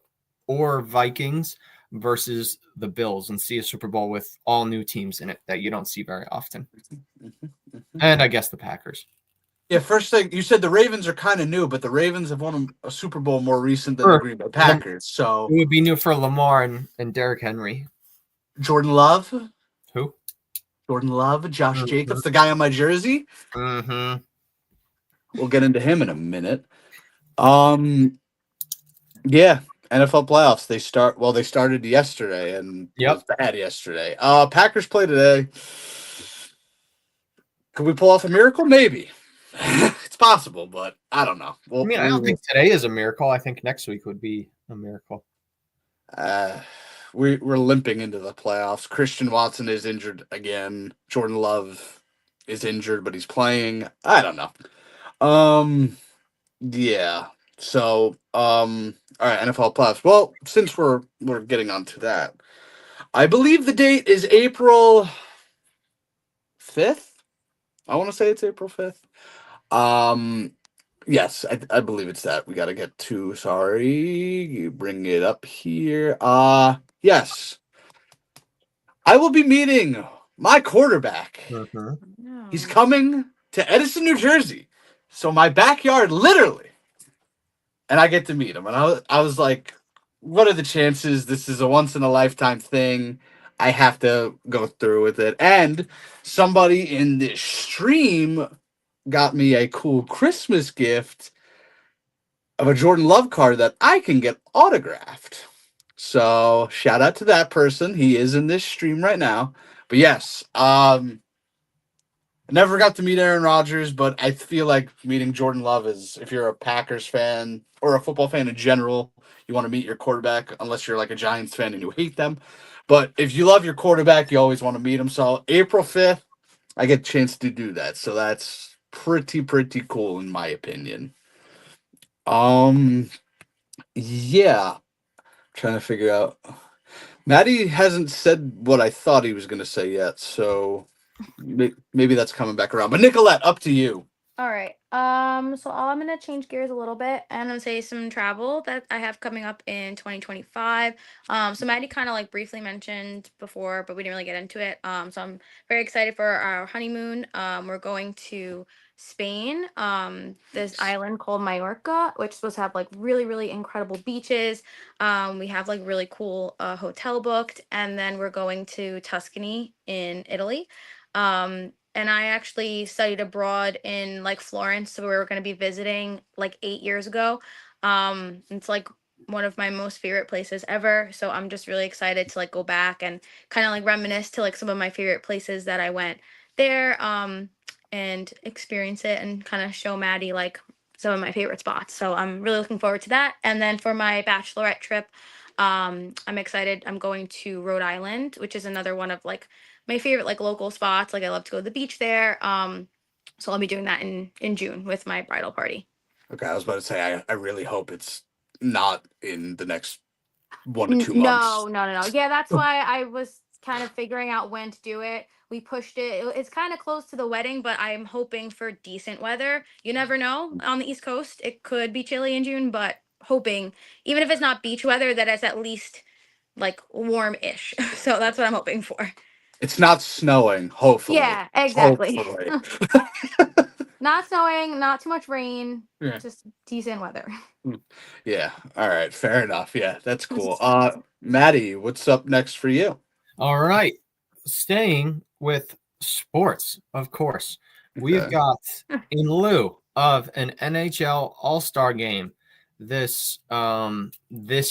or Vikings versus the Bills and see a Super Bowl with all new teams in it that you don't see very often. And I guess the Packers. Yeah, first thing you said the Ravens are kind of new, but the Ravens have won a Super Bowl more recent than the Sure. Green Bay Then Packers. So it would be new for Lamar and Derrick Henry. Jordan Love, Who? Josh Mm-hmm. Jacobs, the guy on my jersey. Mm-hmm. We'll get into him in a minute. Yeah, NFL playoffs. They started yesterday and Yep. was bad yesterday. Packers play today. Could we pull off a miracle? Maybe. It's possible, but I don't know. I mean, I don't think today is a miracle. I think next week would be a miracle. Uh, we're limping into the playoffs. Christian Watson is injured again. Jordan Love is injured, but he's playing. I don't know. Yeah. So, all right, NFL playoffs. Well, since we're getting onto that, I believe the date is April 5th. I want to say it's April 5th. Um, yes, I believe it's that. We got to get to, sorry, you bring it up here. Yes. I will be meeting my quarterback. Mm-hmm. He's No. coming to Edison, New Jersey. So my backyard, literally. And I get to meet him. And I was like, what are the chances? This is a once in a lifetime thing. I have to go through with it. And somebody in this stream got me a cool Christmas gift of a Jordan Love card that I can get autographed. So shout out to that person. He is in this stream right now. But yes, I never got to meet Aaron Rodgers, but I feel like meeting Jordan Love is, if you're a Packers fan or a football fan in general, you want to meet your quarterback, unless you're like a Giants fan and you hate them. But if you love your quarterback, you always want to meet him. So April 5th, I get a chance to do that. So that's pretty cool in my opinion. Um, yeah, trying to figure out. Maddie hasn't said what I thought he was going to say yet, so maybe that's coming back around. But Nicolette, up to you. All right. So I'm gonna change gears a little bit and I'm gonna say some travel that I have coming up in 2025. So Maddie kind of like briefly mentioned before, but we didn't really get into it. So I'm very excited for our honeymoon. We're going to Spain. This island called Mallorca, which is supposed to have like really incredible beaches. We have like really cool hotel booked, and then we're going to Tuscany in Italy. And I actually studied abroad in like Florence, so we were going to be visiting like 8 years ago. It's like one of my most favorite places ever, so I'm just really excited to like go back and kind of like reminisce to like some of my favorite places that I went there, and experience it and kind of show Maddie like some of my favorite spots. So I'm really looking forward to that. And then for my bachelorette trip, I'm excited. I'm going to Rhode Island, which is another one of like my favorite like local spots. Like I love to go to the beach there. So I'll be doing that in June with my bridal party. Okay, I was about to say I really hope it's not in the next 1 to 2 months. No. Yeah, that's why I was kind of figuring out when to do it. We pushed it. It's kind of close to the wedding, but I'm hoping for decent weather. You never know. On the East Coast, it could be chilly in June, but hoping, even if it's not beach weather, that it's at least like warm-ish. So that's what I'm hoping for. It's not snowing, hopefully. Yeah, exactly. Hopefully. Not snowing, not too much rain, Yeah. just decent weather. Yeah. All right. Fair enough. Yeah, that's cool. Maddie, what's up next for you? All right. Staying with sports, of course. We've Okay. got, in lieu of an NHL All-Star game this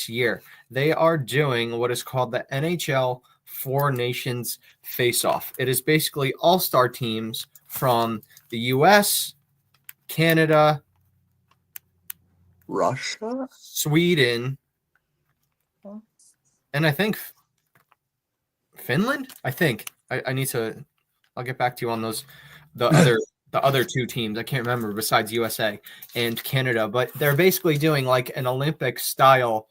year, they are doing what is called the NHL Four Nations Face-Off. It is basically all-star teams from the US, Canada, Russia? Sweden, and I think Finland. I need to. I'll get back to you on those. The other two teams I can't remember besides USA and Canada, but they're basically doing like an Olympic style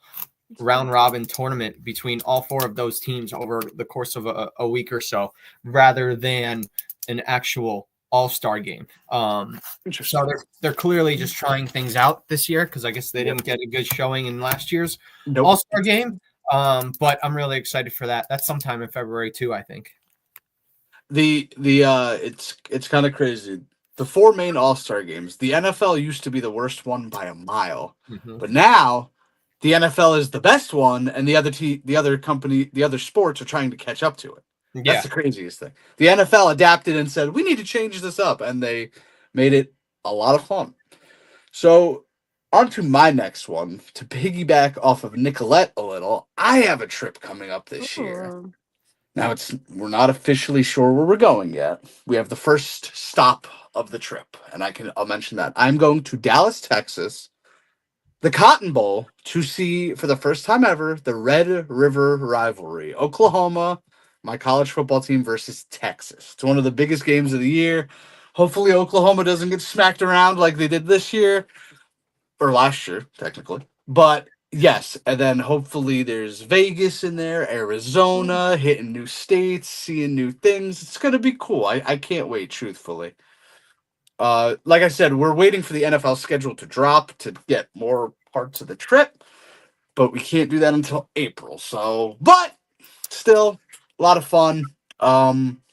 round robin tournament between all four of those teams over the course of a week or so, rather than an actual all-star game. So they're clearly just trying things out this year because I guess they didn't get a good showing in last year's all-star game. But I'm really excited for that. That's sometime in February too, I think. It's kind of crazy. The four main All-Star games. The NFL used to be the worst one by a mile, but now the NFL is the best one, and the other sports are trying to catch up to it. That's the craziest thing. The NFL adapted and said, we need to change this up, and they made it a lot of fun. So, on to my next one. To piggyback off of Nicolette a little, I have a trip coming up this year. Now, we're not officially sure where we're going yet. We have the first stop of the trip, and I'll mention that. I'm going to Dallas, Texas, the Cotton Bowl, to see, for the first time ever, the Red River rivalry. Oklahoma, my college football team, versus Texas. It's one of the biggest games of the year. Hopefully Oklahoma doesn't get smacked around like they did this year, or last year, technically. But yes, and then hopefully there's Vegas in there, Arizona, hitting new states, seeing new things. It's going to be cool. I can't wait, truthfully. Like I said, we're waiting for the NFL schedule to drop to get more parts of the trip, but we can't do that until April. So, but still, a lot of fun.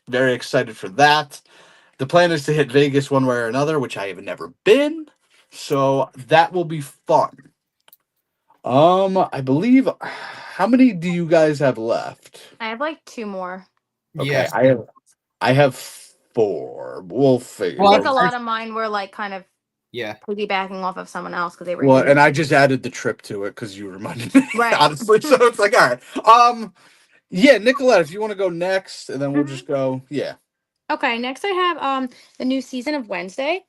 Very excited for that. The plan is to hit Vegas one way or another, which I have never been. So that will be fun. I believe. How many do you guys have left? I have like 2 more. Okay, Yeah, I have 4. We'll figure. I think a lot of mine were like kind of yeah. piggybacking off of someone else because they were. Well, and I just added the trip to it because you reminded me. Right. Honestly, so it's like, all right. Yeah, Nicolette, if you want to go next, and then we'll just go. Yeah. Okay, next I have the new season of Wednesday.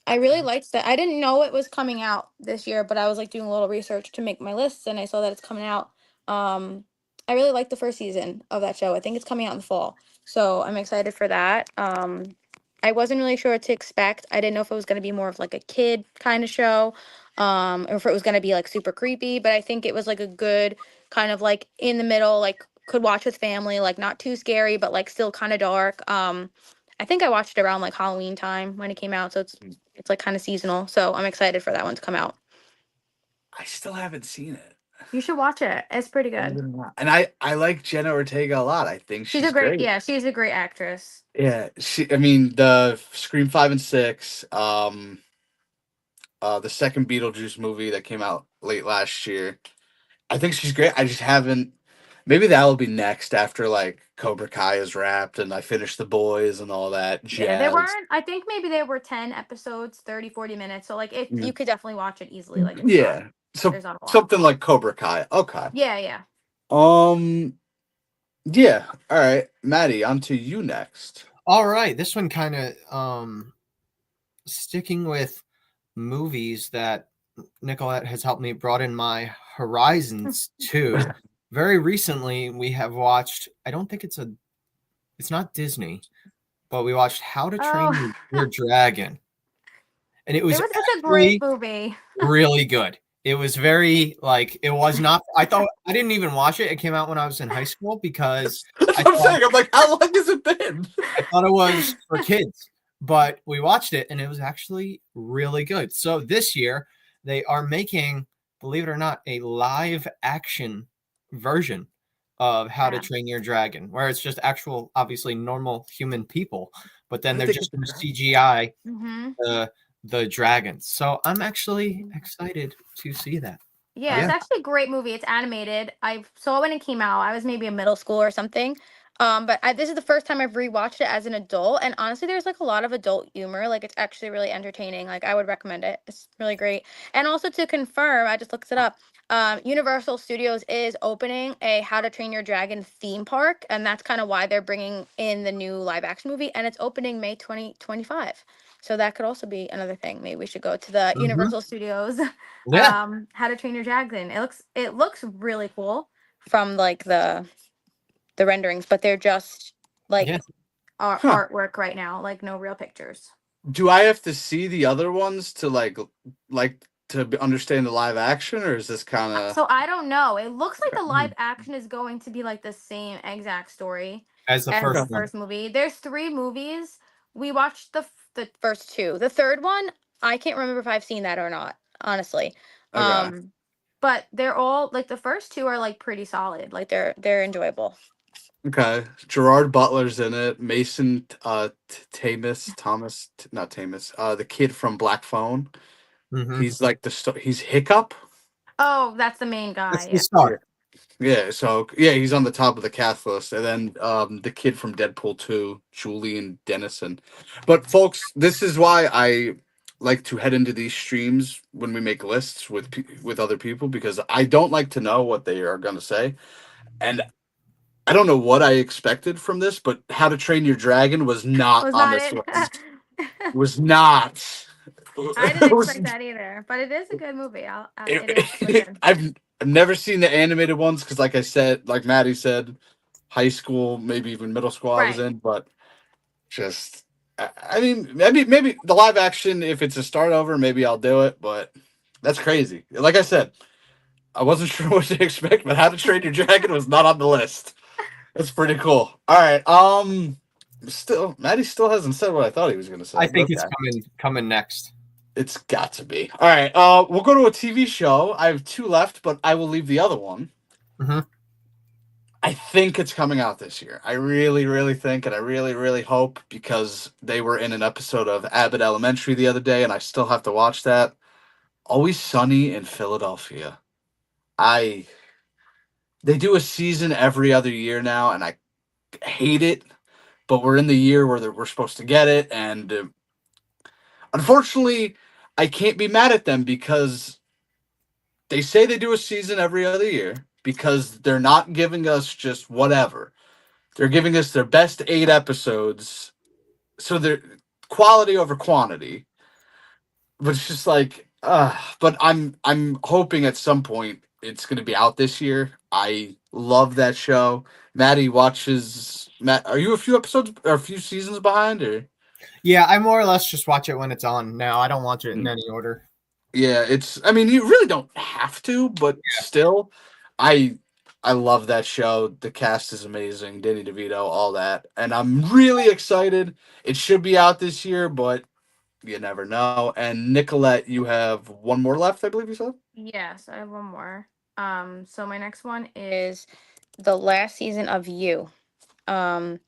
I really liked that. I didn't know it was coming out this year, but I was like doing a little research to make my lists, and I saw that it's coming out. I really liked the first season of that show. I think it's coming out in the fall, so I'm excited for that. I wasn't really sure what to expect. I didn't know if it was going to be more of like a kid kind of show, or if it was going to be like super creepy. But I think it was like a good kind of like in the middle, like could watch with family, like not too scary, but like still kind of dark. I think I watched it around like Halloween time when it came out, so it's like kind of seasonal. So I'm excited for that one to come out. I still haven't seen it. You should watch it. It's pretty good. And I like Jenna Ortega a lot. I think she's a great. great. Yeah, she's a great actress. Yeah, I mean, the Scream 5 and 6, the second Beetlejuice movie that came out late last year. I think she's great. I just haven't. Maybe that will be next after like Cobra Kai is wrapped and I finish The Boys and all that jazz. Yeah, they weren't. I think maybe they were 10 episodes, 30, 40 minutes. So like, you could definitely watch it easily. Like, yeah, so something like Cobra Kai. Okay. Yeah. Yeah. All right, Maddie, on to you next. All right, this one kind of sticking with movies that Nicolette has helped me broaden my horizons to. Very recently, we have watched. I don't think it's not Disney. but we watched How to Oh, Train Your Dragon, and it was it's a great actually movie. really good. It was very like it was not. I thought I didn't even watch it. It came out when I was in high school because That's I what I'm thought saying. I'm like, how long has it been? I thought it was for kids, but we watched it and it was actually really good. So this year they are making, believe it or not, a live action version of How to Yeah. Train Your Dragon, where it's just actual, obviously normal human people, but then How they're did they just get the going to dragon? CGI Mm-hmm. the dragons. So I'm actually excited to see that. Yeah, it's Yeah. actually a great movie. It's animated. I saw it when it came out. I was maybe in middle school or something. This is the first time I've rewatched it as an adult, and honestly, there's like a lot of adult humor. Like it's actually really entertaining. Like I would recommend it. It's really great. And also to confirm, I just looked it up. Universal Studios is opening a How to Train Your Dragon theme park, and that's kind of why they're bringing in the new live action movie, and it's opening May 2025. So that could also be another thing. Maybe we should go to the Mhm. Universal Studios Yeah. How to Train Your Dragon. It looks really cool from like the renderings, but they're just Yeah. like Huh. artwork right now, like no real pictures. Do I have to see the other ones to understand the live action, or is this kind of So I don't know. It looks like okay? the live action is going to be like the same exact story As the as first the Okay. one. first movie. There's three movies. We watched the first two. The third one, I can't remember if I've seen that or not, honestly. Okay. But they're all like the first two are like pretty solid. Like they're enjoyable. Okay. Gerard Butler's in it. Mason not Tamus. The kid from Black Phone. Mhm. He's like he's Hiccup. Oh, that's the main guy. That's the Yeah. Yeah. star. Yeah, so yeah, he's on the top of the cast list, and then the kid from Deadpool 2, Julian Dennison. But folks, this is why I like to head into these streams when we make lists with other people, because I don't like to know what they are going to say, and I don't know what I expected from this, but How to Train Your Dragon was not Was on not this it. list. Was not. I didn't It was. expect that either, but it is a good movie. It is really It, good. I've never seen the animated ones because, like I said, like Maddie said, high school, maybe even middle school, I was Right. in. But just, I mean, maybe the live action, if it's a start over, maybe I'll do it. But that's crazy. Like I said, I wasn't sure what to expect, but How to Train Your Dragon was not on the list. That's pretty cool. All right. Still, Maddie still hasn't said what I thought he was going to I say. think But it's okay. coming next. It's got to be. All right. We'll go to a TV show. I have two left, but I will leave the other one. Mhm. I think it's coming out this year. I really, really think, and I really, really hope, because they were in an episode of Abbott Elementary the other day, and I still have to watch that. Always Sunny in Philadelphia. I They do a season every other year now, and I hate it. But we're in the year where we're supposed to get it, and unfortunately, I can't be mad at them because they say they do a season every other year because they're not giving us just whatever. They're giving us their best 8 episodes, so they're quality over quantity. But it's just like, but I'm hoping at some point it's going to be out this year. I love that show. Maddie watches. Matt, are you a few episodes or a few seasons behind, or? Yeah, I more or less just watch it when it's on now. I don't watch it in any order. Yeah, it's. I mean, you really don't have to, but still, I I love that show. The cast is amazing. Danny DeVito, all that, and I'm really excited. It should be out this year, but you never know. And Nicolette, you have one more left, I believe you said. Yes, I have one more. So my next one is the last season of You. Um,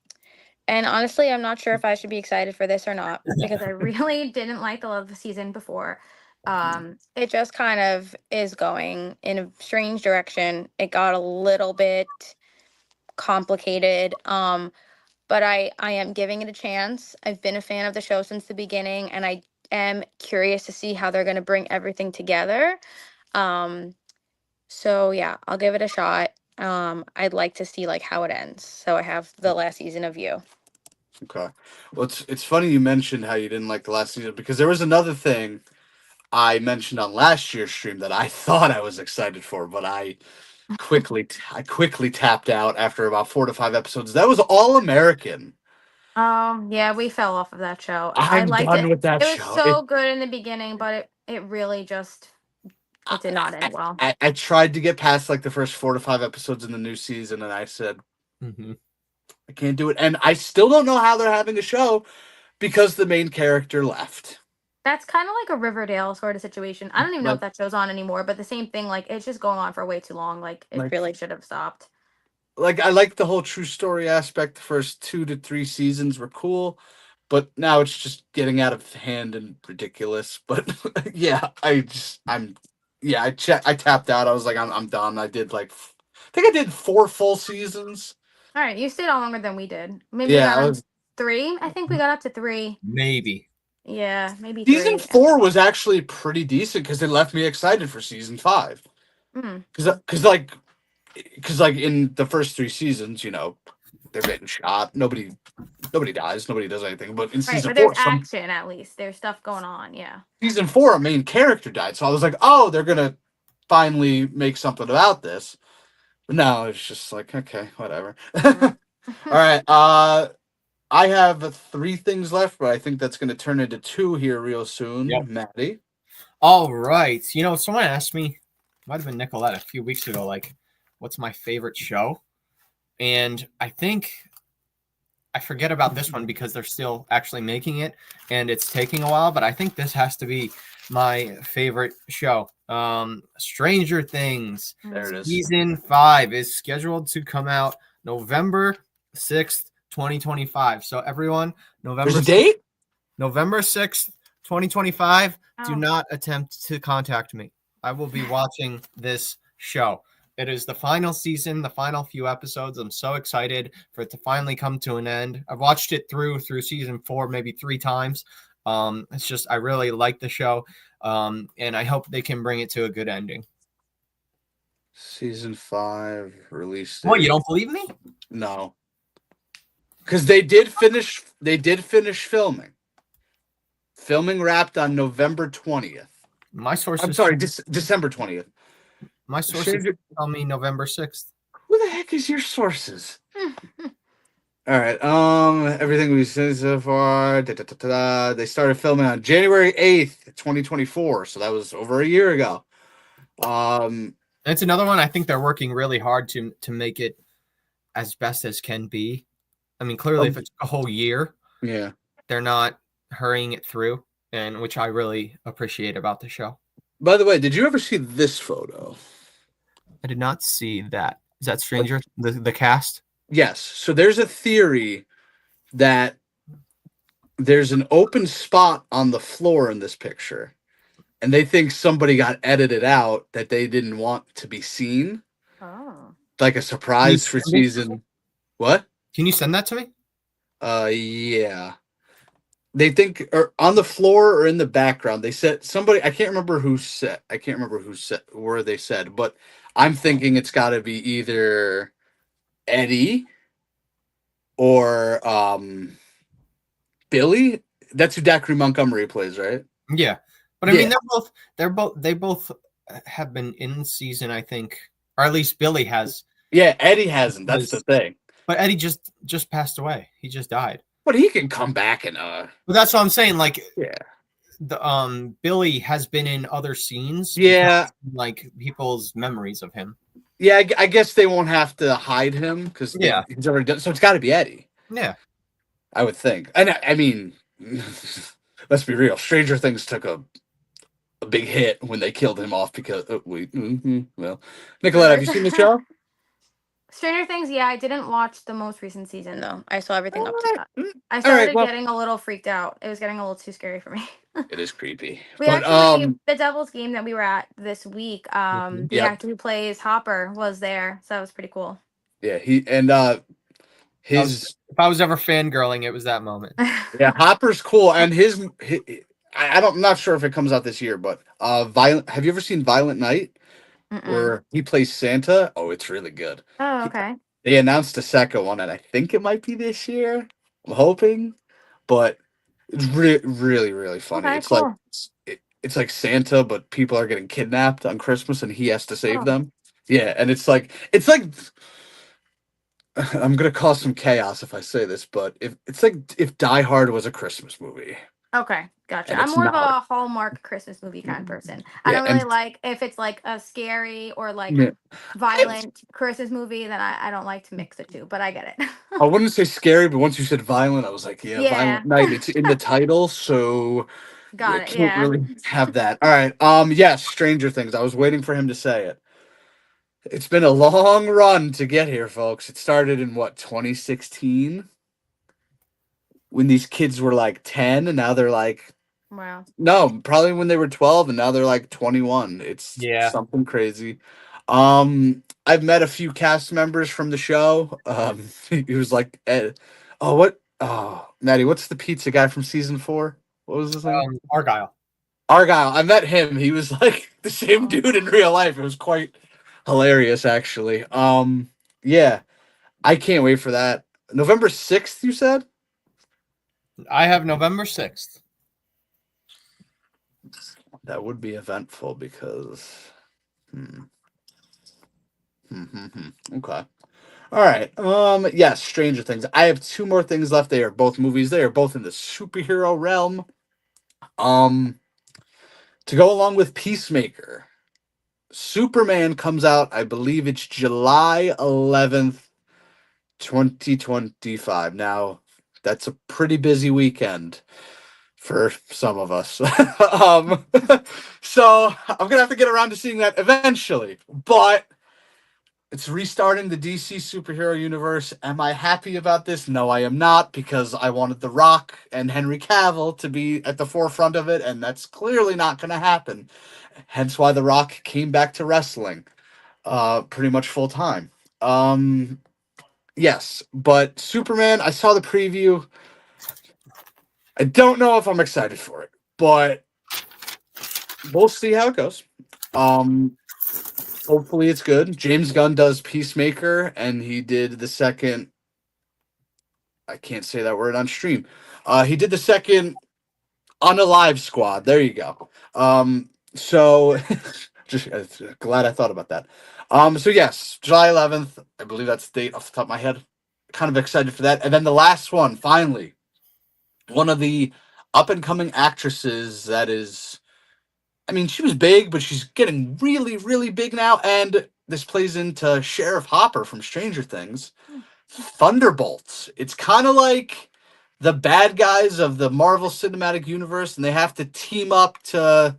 and honestly, I'm not sure if I should be excited for this or not because I really didn't like the love season before. It just kind of is going in a strange direction. It got a little bit complicated. But I am giving it a chance. I've been a fan of the show since the beginning, and I am curious to see how they're going to bring everything together. Um, so yeah, I'll give it a shot. I'd like to see like how it ends. So I have the last season of You. Okay. Well, it's funny you mentioned how you didn't like the last season, because there was another thing I mentioned on last year's stream that I thought I was excited for, but I quickly tapped out after about 4 to 5 episodes. That was All American. Yeah, we fell off of that show. I I'm liked done it. with that It was show. so good in the beginning, but it really just it did not end well. I tried to get past like the first 4 to 5 episodes in the new season, and I said Mm-hmm. I can't do it. And I still don't know how they're having a show because the main character left. That's kind of like a Riverdale sort of situation. I don't even know if Like, that show's on anymore, but the same thing, like it's just going on for way too long. Like it like, really should have stopped. like I like the whole true story aspect. The first 2 to 3 seasons were cool, but now it's just getting out of hand and ridiculous. But yeah, I tapped out. I was like, I'm done. I did like, I think I did 4 full seasons. All right, you stayed on longer than we did. Maybe we Yeah, got I on was. 3. I think we got up to 3. Maybe. Yeah, maybe Season 3. 4 was actually pretty decent because it left me excited for season 5. Mm. Because like in the first 3 seasons, they're getting shot. Nobody dies. Nobody does anything. But in Right, season but there's 4, action at least. There's stuff going on. Yeah. season 4, a main character died. So I was like, oh, they're gonna finally make something about this. But no, it's just like, okay, whatever. All right. I have 3 things left, but I think that's gonna turn into 2 here real soon. Yep. Maddie. All right. Someone asked me, might have been Nicolette a few weeks ago, like, what's my favorite show? And I think I forget about this one because they're still actually making it and it's taking a while, but I think this has to be my favorite show. Stranger Things. There it is. Season 5 is scheduled to come out November 6th, 2025. So everyone, There's a date? November 6th, 2025. Do Oh. not attempt to contact me. I will be watching this show. It is the final season, the final few episodes. I'm so excited for it to finally come to an end. I've watched it through season 4 maybe 3 times. It's just I really like the show, and I hope they can bring it to a good ending. Season 5 released. What, you don't believe me? No. Because they did finish filming. Filming wrapped on November 20th. My sources. I'm sorry, December 20th. My sources tell me November 6th. Who the heck is your sources? All right. Everything we've seen so far. They started filming on January 8th, 2024. So that was over a year ago. It's another one. I think they're working really hard to make it as best as can be. I mean, clearly, if it's a whole year, yeah, they're not hurrying it through, and which I really appreciate about the show. By the way, did you ever see this photo? I did not see that. Is that Stranger? The cast? Yes. So there's a theory that there's an open spot on the floor in this picture, and they think somebody got edited out that they didn't want to be seen. Oh. Like a surprise for season. What? Can you send that to me? Yeah. They think on the floor or in the background. They said somebody. I can't remember who said. Where they said, but I'm thinking it's got to be either Eddie or Billy. That's who Dacre Montgomery plays, right? Yeah, but I mean, they both have been in season, I think, or at least Billy has. Yeah, Eddie hasn't. That's the thing. But Eddie just passed away. He just died. But he can come back and But that's what I'm saying. Like, yeah, the Billy has been in other scenes. Yeah, like people's memories of him. Yeah, I guess they won't have to hide him because he's already done. So it's got to be Eddie. Yeah, I would think. And I mean, let's be real. Stranger Things took a big hit when they killed him off because well, Nicolette, have you seen the show? Stranger Things, yeah, I didn't watch the most recent season though. I saw everything up to that. I started getting a little freaked out. It was getting a little too scary for me. It is creepy. Actually, the Devil's game that we were at this week, the actor who plays Hopper was there, so that was pretty cool. Yeah, if I was ever fangirling, it was that moment. Yeah, Hopper's cool, and I'm not sure if it comes out this year, but have you ever seen Violent Night? Where he plays Santa? Oh, it's really good. Oh, okay. They announced a second one, and I think it might be this year. I'm hoping, but it's really, really funny. Okay, it's cool. like it's like Santa, but people are getting kidnapped on Christmas, and he has to save them. Yeah, and it's like I'm gonna cause some chaos if I say this, but if it's like if Die Hard was a Christmas movie, Okay, gotcha. and I'm it's more of not. a Hallmark Christmas movie kind of person. I Yeah, don't really and like if it's like a scary or like yeah, violent Christmas movie, then I don't like to mix the two, but I get it. I wouldn't say scary, but once you said violent, I was like, yeah, Violent Yeah. Night. It's in the title, so Got you it. can't Yeah. really have that. All right. Yes, Stranger Things. I was waiting for him to say it. It's been a long run to get here, folks. It started in what, 2016? When these kids were like 10 and now they're like Wow. no, probably when they were 12 and now they're like 21. It's Yeah. something crazy. I've met a few cast members from the show. He was like Maddie, what's the pizza guy from season 4? What was his name? Argyle. Argyle. I met him. He was like the same Oh. dude in real life. It was quite hilarious actually. Yeah, I can't wait for that. November 6th, you said? I have November 6th. That would be eventful because hmm. Okay. All right. Yes, Stranger Things. I have two more things left. They are both movies. They are both in the superhero realm. Um, to go along with Peacemaker, Superman comes out, I believe it's July 11th, 2025. Now, that's a pretty busy weekend for some of us. um, so I'm gonna have to get around to seeing that eventually. But it's restarting the DC superhero universe. Am I happy about this? No, I am not, because I wanted The Rock and Henry Cavill to be at the forefront of it, and that's clearly not going to happen. Hence why The Rock came back to wrestling, pretty much full time. Yes, but Superman, I saw the preview. I don't know if I'm excited for it, but we'll see how it goes. Um, Hopefully it's good. James Gunn does Peacemaker, and he did the second. I can't say that word on stream. He did the second Unalive Squad. There you go. So just glad I thought about that. So yes, July 11th. I believe that's the date off the top of my head. Kind of excited for that. And then the last one, finally, one of the up and coming actresses that is. I mean, she was big, but she's getting really, really big now. And this plays into Sheriff Hopper from Stranger Things. Thunderbolts. It's kind of like the bad guys of the Marvel Cinematic Universe, and they have to team up to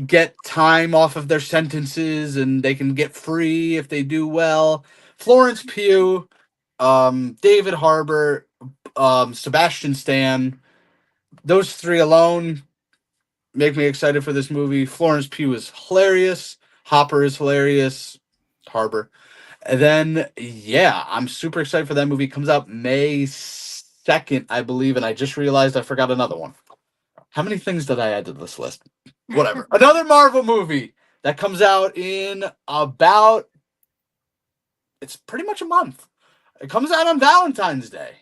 get time off of their sentences, and they can get free if they do well. Florence Pugh, David Harbour, Sebastian Stan. Those three alone make me excited for this movie. Florence Pugh is hilarious. Hopper is hilarious. Harbour. And then, yeah, I'm super excited for that movie. It comes out May 2nd, I believe, and I just realized I forgot another one. How many things did I add to this list? Whatever. Another Marvel movie that comes out in about, it's pretty much a month. It comes out on Valentine's Day.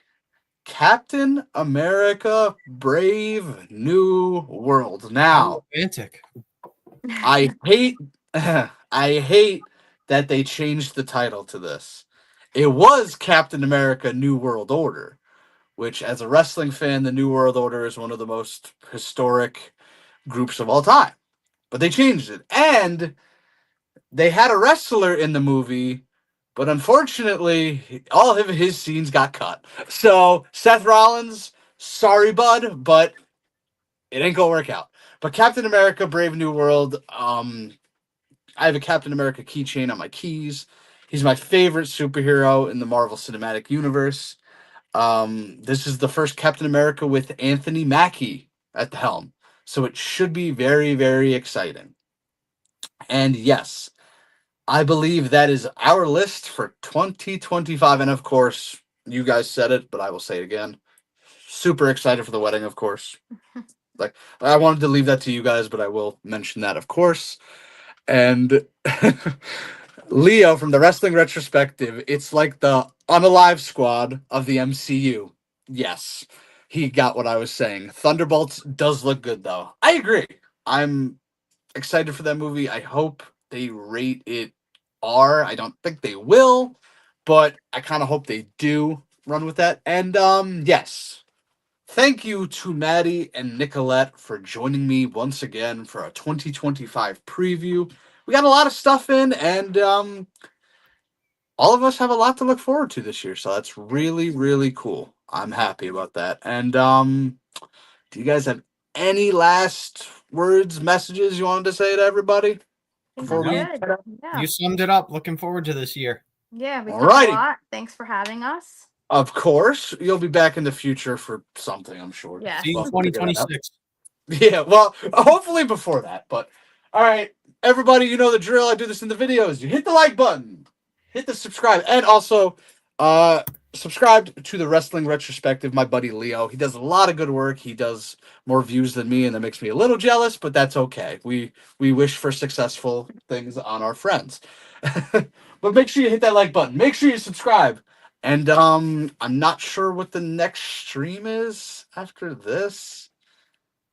Captain America Brave New World. Now, Romantic. I hate I hate that they changed the title to this. It was Captain America New World Order, which as a wrestling fan, the New World Order is one of the most historic groups of all time. But they changed it. And they had a wrestler in the movie, but unfortunately, all of his scenes got cut. So, Seth Rollins, sorry, bud, but it ain't gonna work out. But Captain America Brave New World, I have a Captain America keychain on my keys. He's my favorite superhero in the Marvel Cinematic Universe. This is the first Captain America with Anthony Mackie at the helm. So it should be very, very exciting. And yes, I believe that is our list for 2025. And of course, you guys said it, but I will say it again. Super excited for the wedding, of course. Like, I wanted to leave that to you guys, but I will mention that, of course. And Leo from the Wrestling Retrospective, it's like the Unalive Squad of the MCU. Yes, he got what I was saying. Thunderbolts does look good, though. I agree. I'm excited for that movie. I hope they rate it R. I don't think they will, but I kind of hope they do run with that. And yes, thank you to Matty and Nicolette for joining me once again for a 2025 preview. We got a lot of stuff in, and all of us have a lot to look forward to this year. So that's really, really cool. I'm happy about that. And do you guys have any last words, messages you wanted to say to everybody I think before we're we No. good. head out? Yeah. You summed it up. Looking forward to this year. Yeah, we All covered a righty. lot. Thanks for having us. Of course, you'll be back in the future for something, I'm sure. Yes. See you in We'll figure that out. 2026. Yeah, well, hopefully before that. But all right, everybody, you know the drill. I do this in the videos. You hit the like button, hit the subscribe, and also subscribe to the Wrestling Retrospective. My buddy Leo, he does a lot of good work. He does more views than me, and that makes me a little jealous, but that's okay. We wish for successful things on our friends. But make sure you hit that like button. Make sure you subscribe. And I'm not sure what the next stream is after this.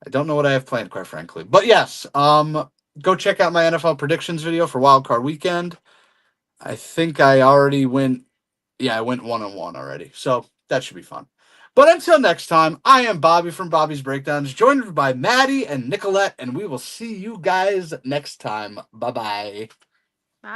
I don't know what I have planned, quite frankly. But yes, go check out my NFL predictions video for Wild Card Weekend. I think I already went. Yeah, I went 1-1 already, so that should be fun. But until next time, I am Bobby from Bobby's Breakdowns, joined by Matty and Nicolette, and we will see you guys next time. Bye-bye. Bye.